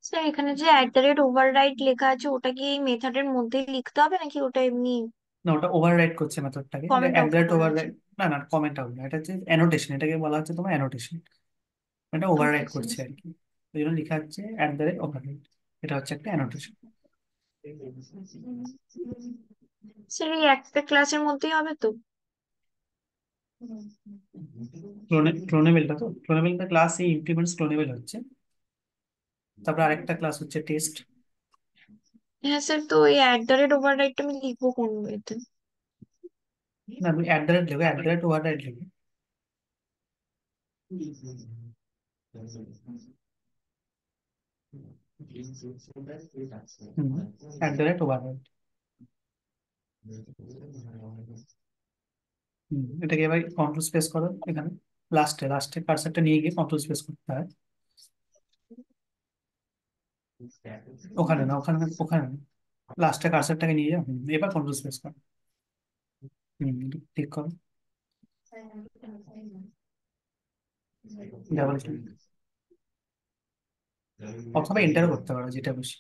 স্যার এখানে যে @override লেখা আছে ওটা কি এই মেথডের মধ্যেই লিখতে হবে নাকি ওটা এমনি না, ওটা ওভাররাইড করছে মেথডটাকে, এটা comment at out the rate করা আছে? ওভাররাইড। না না, কমেন্ট আউট না, এটা হচ্ছে অ্যানোটেশন, এটাকে বলা হচ্ছে তোমার অ্যানোটেশন। এটা ওভাররাইড করছে আর কি, ওই জন্য লেখা হচ্ছে @override। এটা হচ্ছে একটা অ্যানোটেশন। স্যার এই একটা ক্লাসের মধ্যেই হবে তো? ক্লোনেবেলটা তো, ক্লোনেবেলটা ক্লাস এই ইমপ্লিমেন্টস ক্লোনেবেল হচ্ছে, তারপর আরেকটা ক্লাস হচ্ছে টেস্ট। হ্যাঁ স্যার, তো এই @override আমি লিখবো কোন ওয়েতে? না, তুমি লিখো, @override লিখো। হুম, @override। এটাকে এবার কন্ট্রোল স্পেস করো এখানে, লাস্টে লাস্টে কার্সারটা নিয়ে গিয়ে কন্ট্রোল স্পেস করতে হয়। ওখানে না, ওখানে ওখানে লাস্টে কার্সারটাকে নিয়ে যাও, এবার কন্ট্রোল স্পেস করো। ক্লিক করো, ডাবল ক্লিক, অথবা এন্টারও করতে পারো, যেটা বেশি।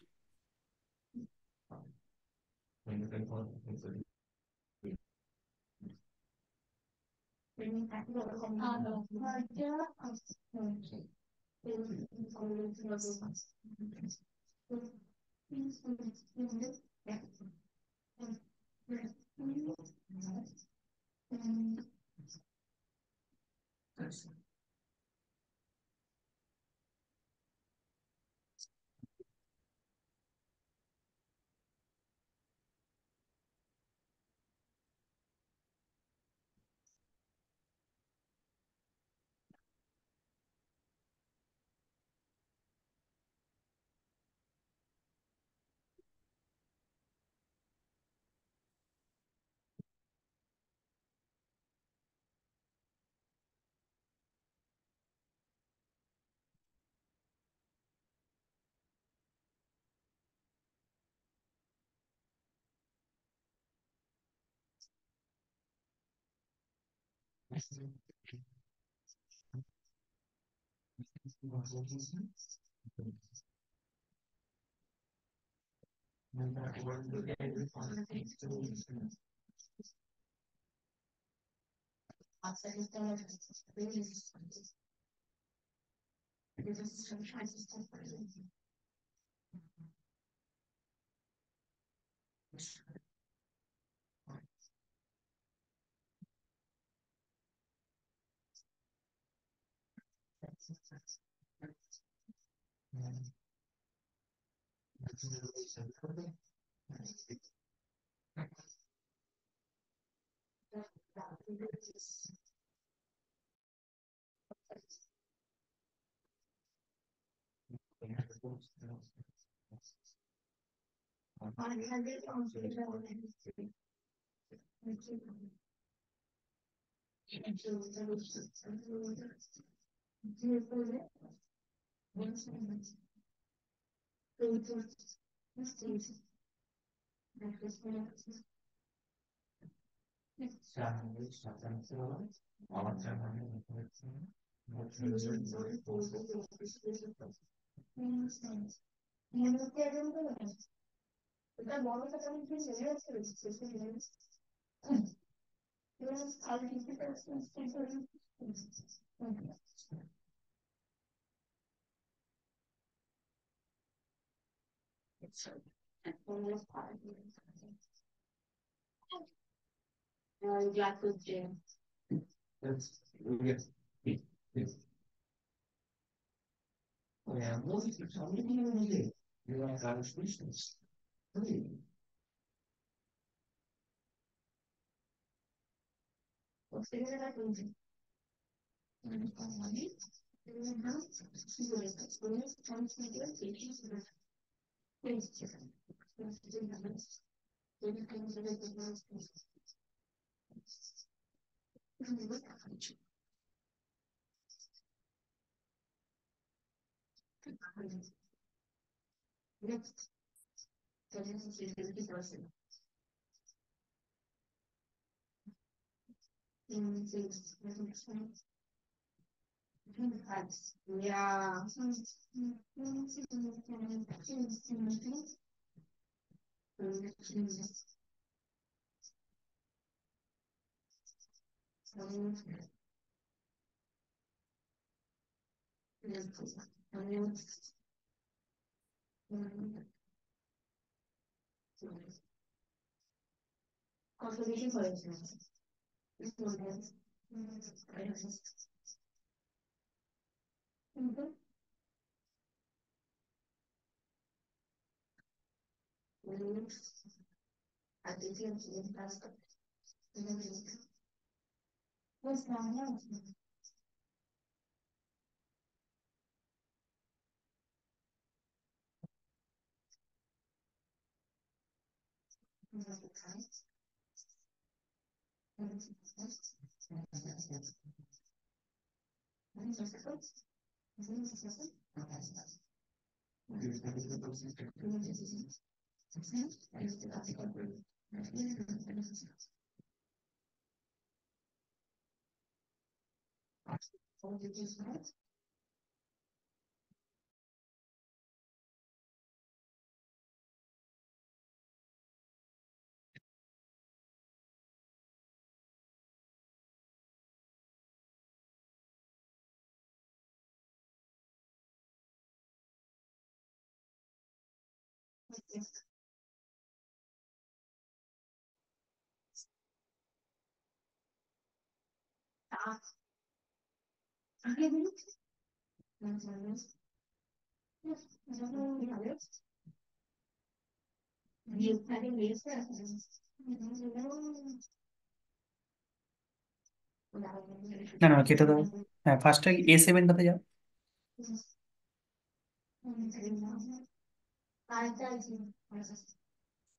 না না, কেটে দাও। হ্যাঁ, ফার্স্টে A7টাতে যাও।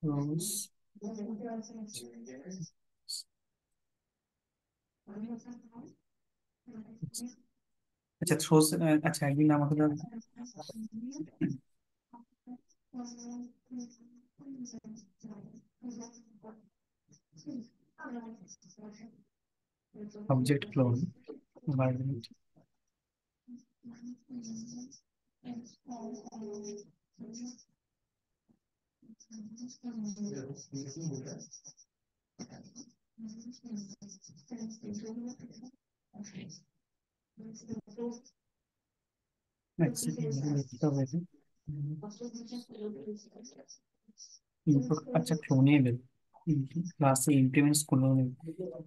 রোজ। আচ্ছা থ্রোজ। আচ্ছা একদিন আমাকে দাও। Object clone environment. লিখতে হবে এটা। ইনপুট, আচ্ছা ক্লোনেবল। ক্লাসে ইমপ্লিমেন্টস ক্লোনেবল।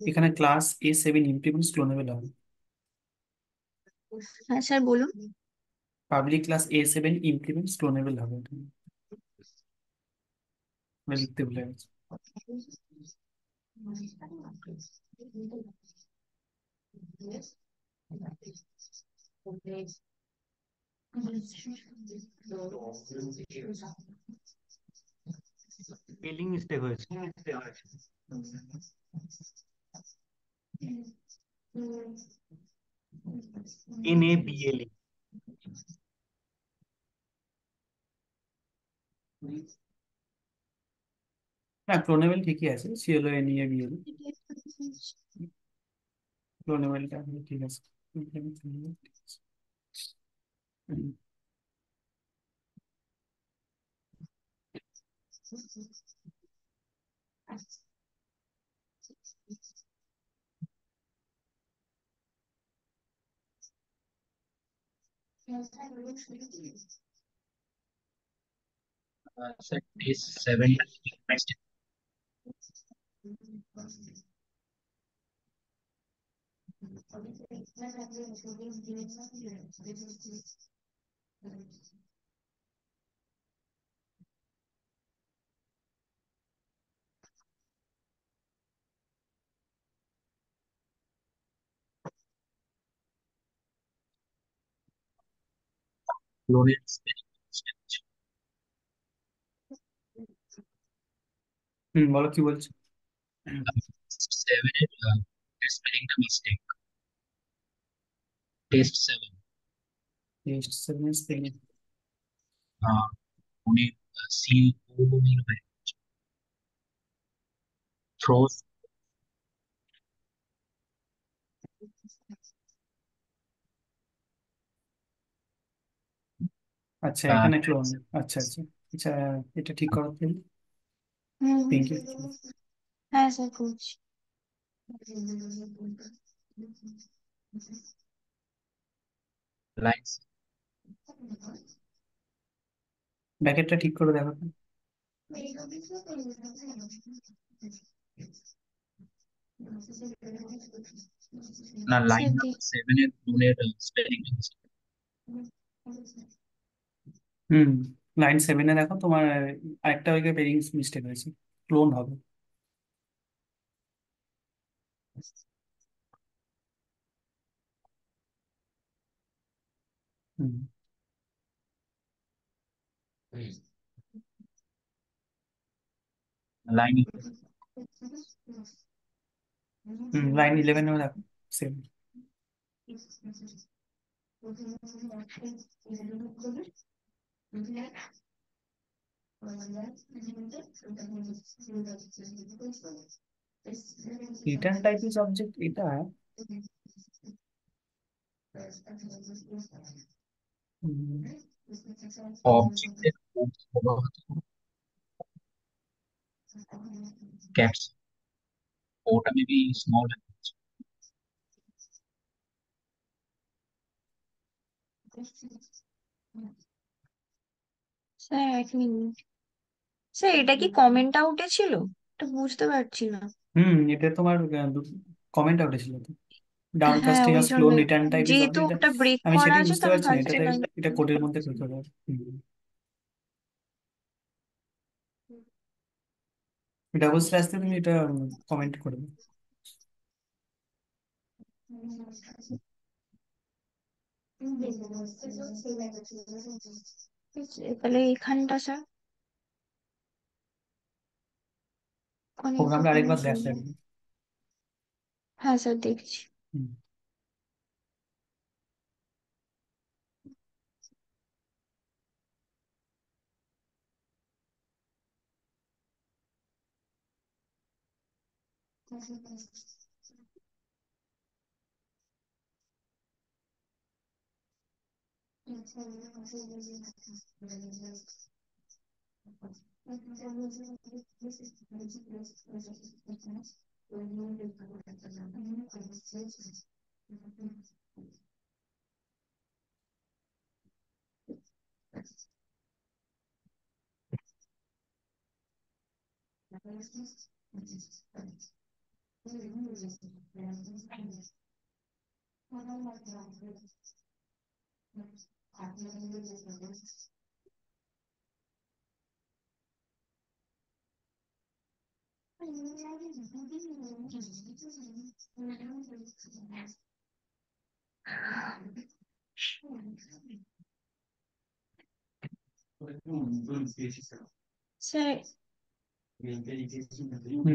এখানে ক্লাস A7 ইমপ্লিমেন্টস ক্লোনেবল হবে। হ্যাঁ স্যার বলুন। পাবলিক ক্লাস A7 ইমপ্লিমেন্টস ক্লোনেবল হবে এটা। আমরা লিখতে ভুলে গেছি। স্পেলিং মিস্টেক হয়েছে। NABLE। না, ক্লোনেবল ঠিকই আছে, CLONEABL। ক্লোনেবলটা ঠিক আছে। হুম, Set is 7. ক্লোনের স্পেলিং মিস্টেক হচ্ছে। বলো কি বলছো। সেভেনের স্পেলিংটা mistake. Test seven. Test seven spelling. উনি সি ও নিল হয়ে থ্রোস। আচ্ছা এখানে ক্লোন। আচ্ছা আচ্ছা। আচ্ছা এটা ঠিক করো তুমি। হুম হুম। পিঙ্কি। হ্যাঁ স্যার করছি। লাইন ব্যাকেটটা ঠিক করে দেখো তো। না, লাইন স্যার নাম্বার সেভেনের ক্লোনের স্পেলিংটা মিস্টেক। হুম। লাইন সেভেনে দেখো তোমার আরেকটা ওই পেরিং মিস্টেক হয়েছে। ক্লোন হবে। হুম। লাইন লাইন ইলেভেনেও দেখো same. Return type is object এটা। হুম, অবজেক্টের বড় হাতে ক্যাপস, ওটা মেবি স্মল। স্যার এক মিনিট। স্যার এটা কি কমেন্ট আউটে ছিল? এটা বুঝতে পারছি না। এটা তোমার কমেন্ট আউট ছিল তো। ডাউন হ্যাঁ কাস্টিং ওই আস ক্লোন জন্যই, রিটার্ন টাইপ ইজ যেহেতু অবজেক্ট। ওটা ব্রেক আমি করা সেটাই আছে তো বুঝতে আমি পারছি না ফার্স্টে এটাতে। লাইন। এটা কোডের মধ্যে করতে হবে। ডাবল স্ল্যাশ দিয়ে তুমি এটা কমেন্ট করবে। তাহলে এখানটা স্যার ওখানে প্রোগ্রামটা আরেকবার দেখ লাগবে। হ্যাঁ স্যার দেখছি। হুম। স্যার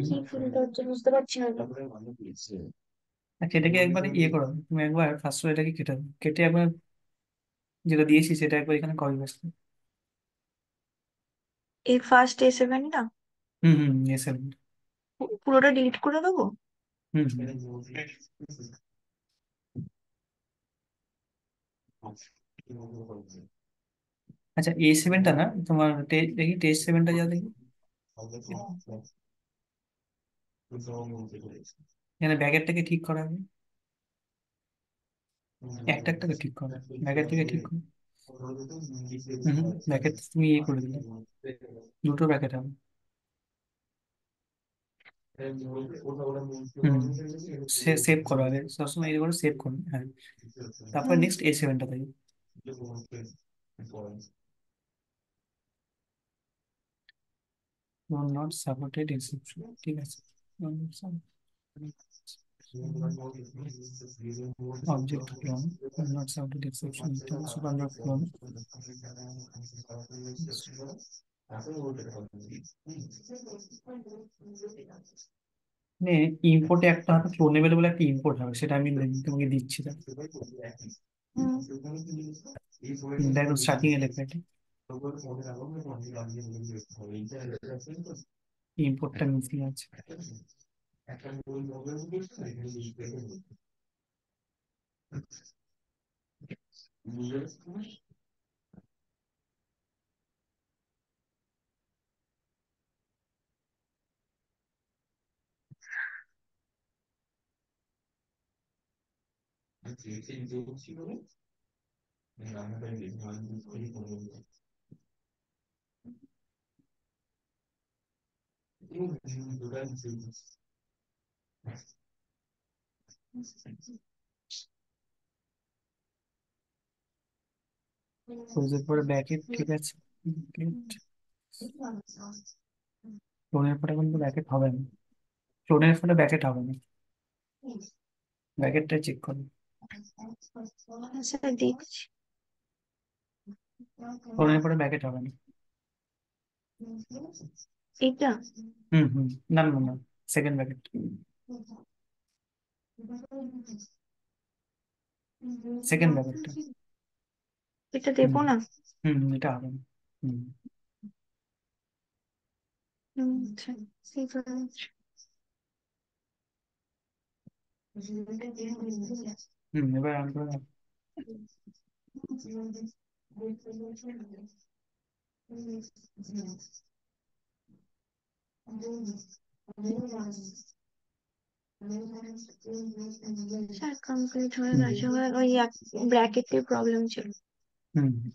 কি ফিল্টার হচ্ছে বুঝতে পারছি না তো। আচ্ছা এটাকে একবার ইয়ে করো তুমি, একবার ফার্স্ট এটাকে কেটে দাও। কেটে একবার যেটা দিয়েছি সেটা একবার এখানে কপি পেস্ট। এই ফার্স্ট A7টা ইয়েস। পুরোটা ডিলিট করে দেবো? হুম। আচ্ছা A7টা না তোমার দেখি টেস্ট সেভেনটা যা দেখি। এখানে ব্যাকেটটাকে ঠিক করা হবে। একটা একটাকে ঠিক করো। ব্যাকেট থেকে ঠিক করো। ব্যাকেট তুমি ইয়ে করে দিলে দুটো ব্যাকেট হবে। হুম। সেভ করো আগে সবসময় এই করে সেভ করো, হ্যাঁ। তারপর হুম। নেক্সট A7টা দেখি। নট সাপোর্টেড এক্সেপশন, ঠিক আছে। Not supported। Object clone, not sounded exception, super not clone. মানে ইম্পোর্টে একটা হবে ক্লোনেবল বলে একটা ইম্পোর্ট হবে, সেটা আমি তোমাকে দিচ্ছি। হুম। দেখো স্টার্টিং এ লেখা এটা, ইম্পোর্টটা মিসিং আছে। ক্লোজের পরে ব্যাকেট, ঠিক আছে। ক্লোনের পরে কিন্তু ব্যাকেট হবে না, ক্লোনের পরে ব্যাকেট হবে না, ব্যাকেটটা চেক করো। আচ্ছা দেখছি। ক্লোনের পরে ব্যাকেট হবে না। এটা হুম হুম, না না না, সেকেন্ড ব্যাকেট। সেকেন্ড ব্যাকেটটা। এটা হুম দেবো না। হুম, এটা হবে না। হুম আচ্ছা, ঠিক আছে। হুম, এবার আমরা স্যার কমপ্লিট হয়ে গেছে, ওই এক ব্র্যাকেটের প্রবলেম ছিল। হুম হুম।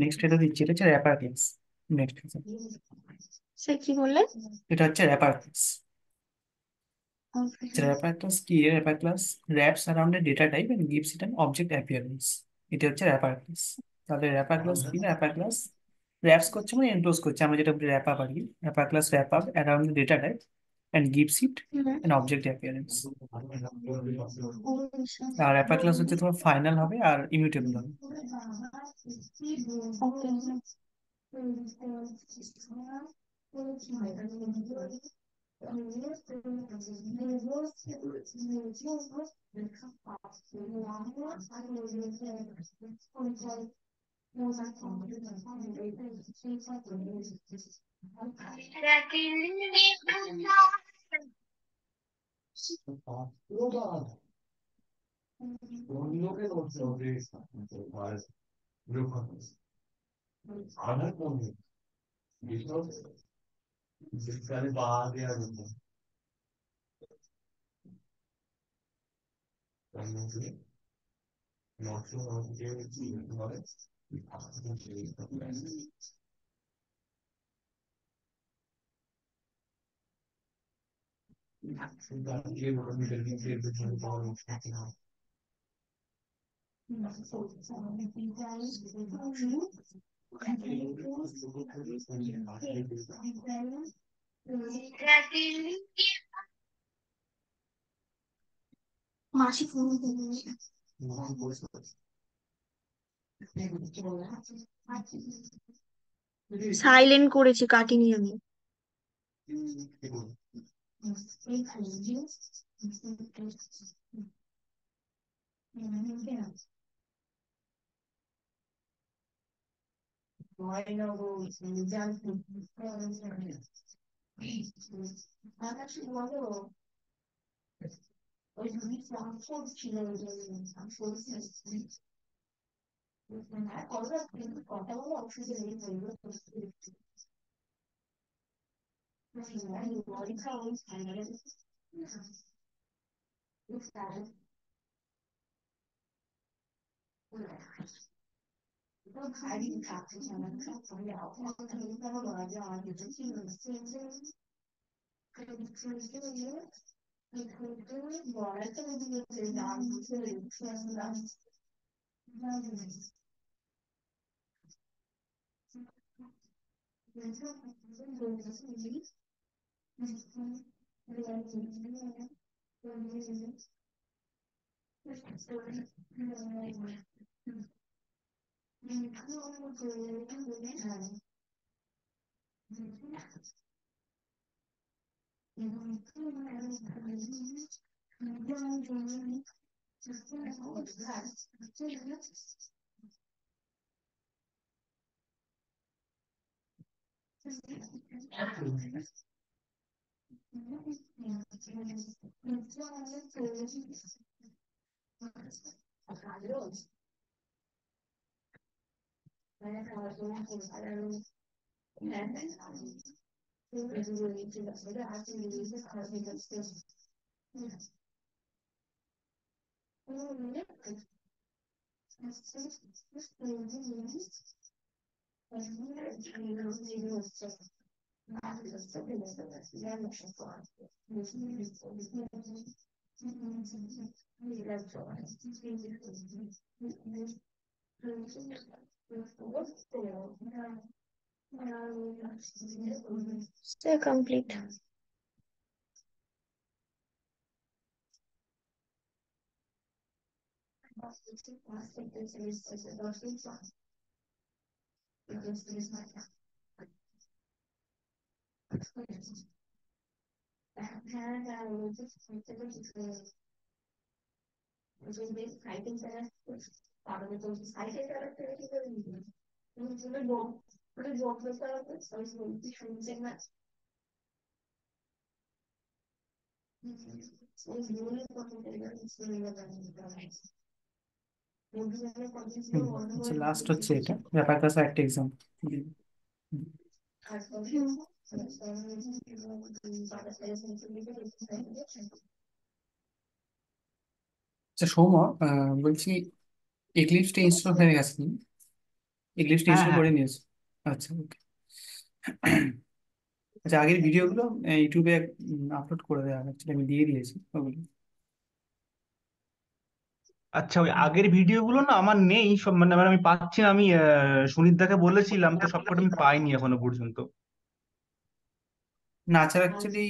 নেক্সট এটা দিচ্ছি, এটা হচ্ছে র্যাপার ক্লাস। নেক্সট স্যার কি বললেন? এটা হচ্ছে র্যাপার ক্লাস। র্যাপার ক্লাস কি? Wrapper class wraps around a data type and gives it an object appearance. এটা হচ্ছে র্যাপার ক্লাস। তাহলে র্যাপার ক্লাস কি? র্যাপার ক্লাস wraps করছে মানে এনক্লোজ করছে, আমরা যেটা বলি র্যাপ আপ আর কি। Wrapper class wrap up around the data type and gives it an object appearance. আর র্যাপার ক্লাস হচ্ছে তোমার ফাইনাল হবে আর ইমিউটেবল হবে। মাসি ফোন সাইলেন্ট করেছি, কাটিনি আমি। Sir, complete. আচ্ছা, লাস্ট হচ্ছে এটা অ্যাবাকাস একটা এক্সাম। আচ্ছা সৌম, বলছি এক্লিপসটা ইনস্টল হয়ে গেছে নি? এক্লিপসটা হ্যাঁ ইনস্টল হ্যাঁ। করে নিয়েছো? আচ্ছা, ওকে। আচ্ছা, আগের ভিডিওগুলো ইউটিউবে আপলোড করে দেওয়া হচ্ছে, আমি দিয়ে দিয়েছি ওগুলো। আচ্ছা, ওই আগের ভিডিওগুলো না আমার নেই সব, মানে আবার আমি পাচ্ছি না। আমি সুনীতদাকে বলেছিলাম, তো সবকটা আমি পাইনি এখনো পর্যন্ত। না, আচ্ছা অ্যাকচুয়ালি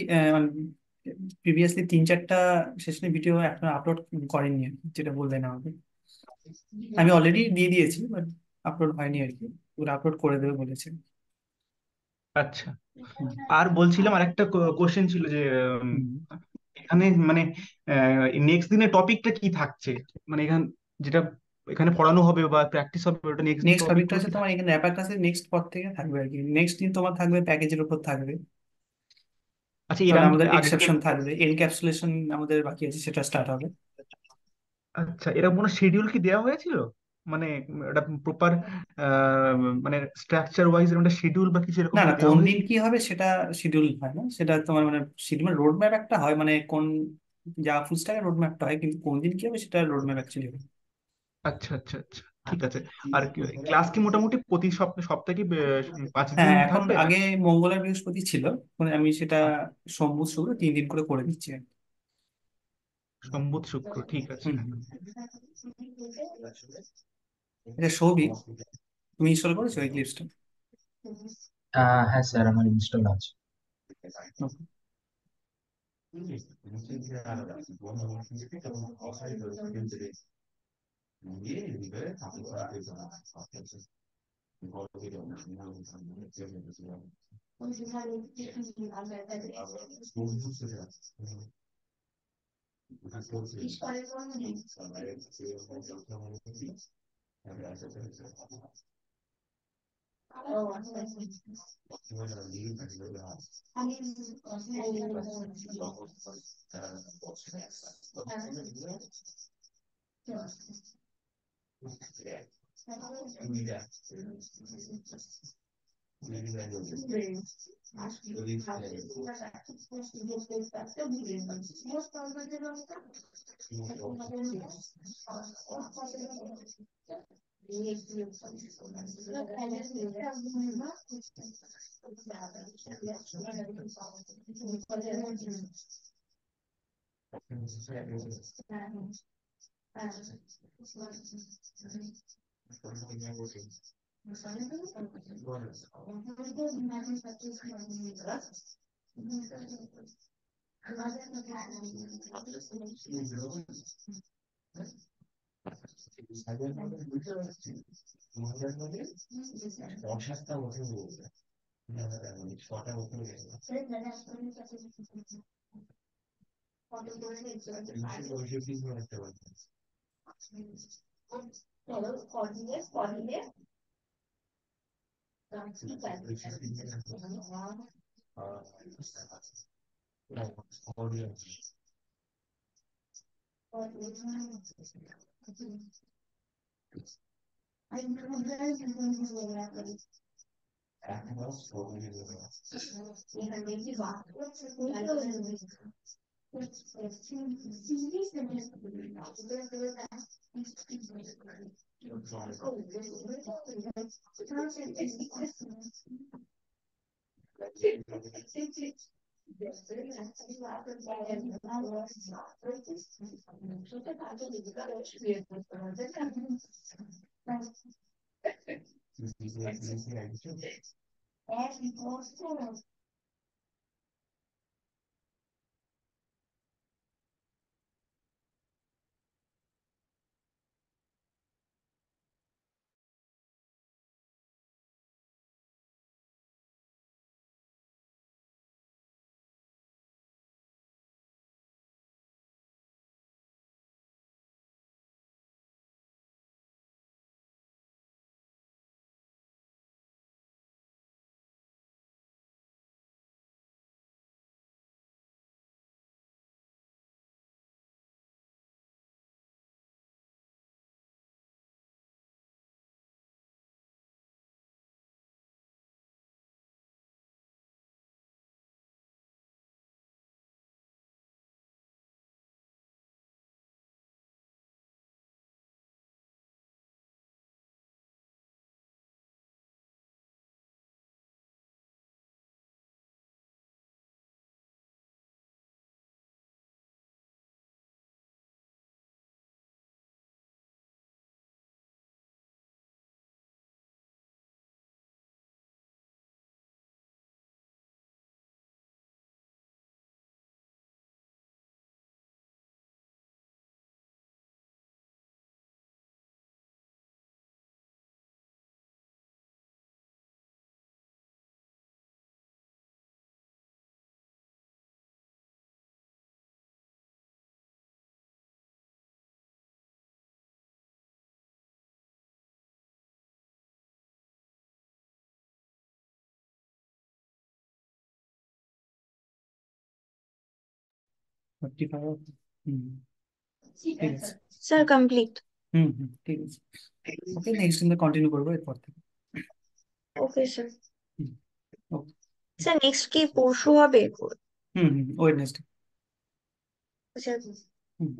প্রিভিয়াসলি 3-4টা সেশনের ভিডিও এখন আপলোড করেননি আর কি, যেটা বললেন আমাকে। আমি অলরেডি দিয়ে দিয়েছি, বাট আপলোড হয়নি আর কি। ওরা আপলোড করে দেবে বলেছে। আচ্ছা। আর বলছিলাম, আরেকটা কোশ্চেন ছিল যে হুম। এখানে মানে নেক্সট দিনের টপিকটা কি থাকছে, মানে এখানে যেটা এখানে পড়ানো হবে বা প্র্যাকটিস হবে, ওটা নেক্সট দিন নেক্সট টপিকটা টপিকগুলো হচ্ছে কি তোমার থাকছে? এখানে অ্যাবাকাসের নেক্সট পর থেকে থাকবে আর কি। নেক্সট দিন তোমার থাকবে প্যাকেজের উপর থাকবে। আচ্ছা, তাহলে এরম আমাদের আগে এক্সেপশন থাকবে, এনক্যাপসুলেশন আমাদের বাকি আছে, সেটা স্টার্ট হবে। আচ্ছা, এরকম কোনো শিডিউল কি দেওয়া হয়েছিল? মানে এটা প্রপার মানে স্ট্রাকচার ওয়াইজ একটা শিডিউল বা কিছু এরকম না না, কিছু দেওয়া কোন দিন হয়েছিল? কি হবে সেটা শিডিউল হয় না, সেটা তোমার মানে শিডিউল রোড ম্যাপ একটা হয়, মানে কোন যা ফুল স্ট্যাকের রোড ম্যাপটা হয়, কিন্তু কোন দিন কি হবে সেটা রোড ম্যাপ অ্যাকচুয়ালি হয়। আচ্ছা আচ্ছা আচ্ছা, ঠিক আছে। আর ক্লাস কি মোটামুটি প্রতি সপ্তাহে কি 5 দিন হ্যাঁ, এখন থাকবে? আগে মঙ্গল আর বৃহস্পতি ছিল, মানে আমি সেটা আচ্ছা, সোম বুধ শুক্র 3 দিন করে দিচ্ছি আর কি। সোম বুধ শুক্র, ঠিক আছে। হুম হুম। এটা সৌভিক, তুমি ইনস্টল করেছো এই ক্লিপসটা? হ্যাঁ স্যার, আমার ইনস্টল আছে। 45। হুম, ঠিক আছে। Sir complete. হুম হুম, ঠিক আছে। ওকে, নেক্সট দিন কন্টিনিউ করবো এরপর থেকে। Okay sir. হুম, ওকে। স্যার নেক্সট কি পরশু হবে? হুম হুম, ওয়েডনেসডে। আচ্ছা। হুম।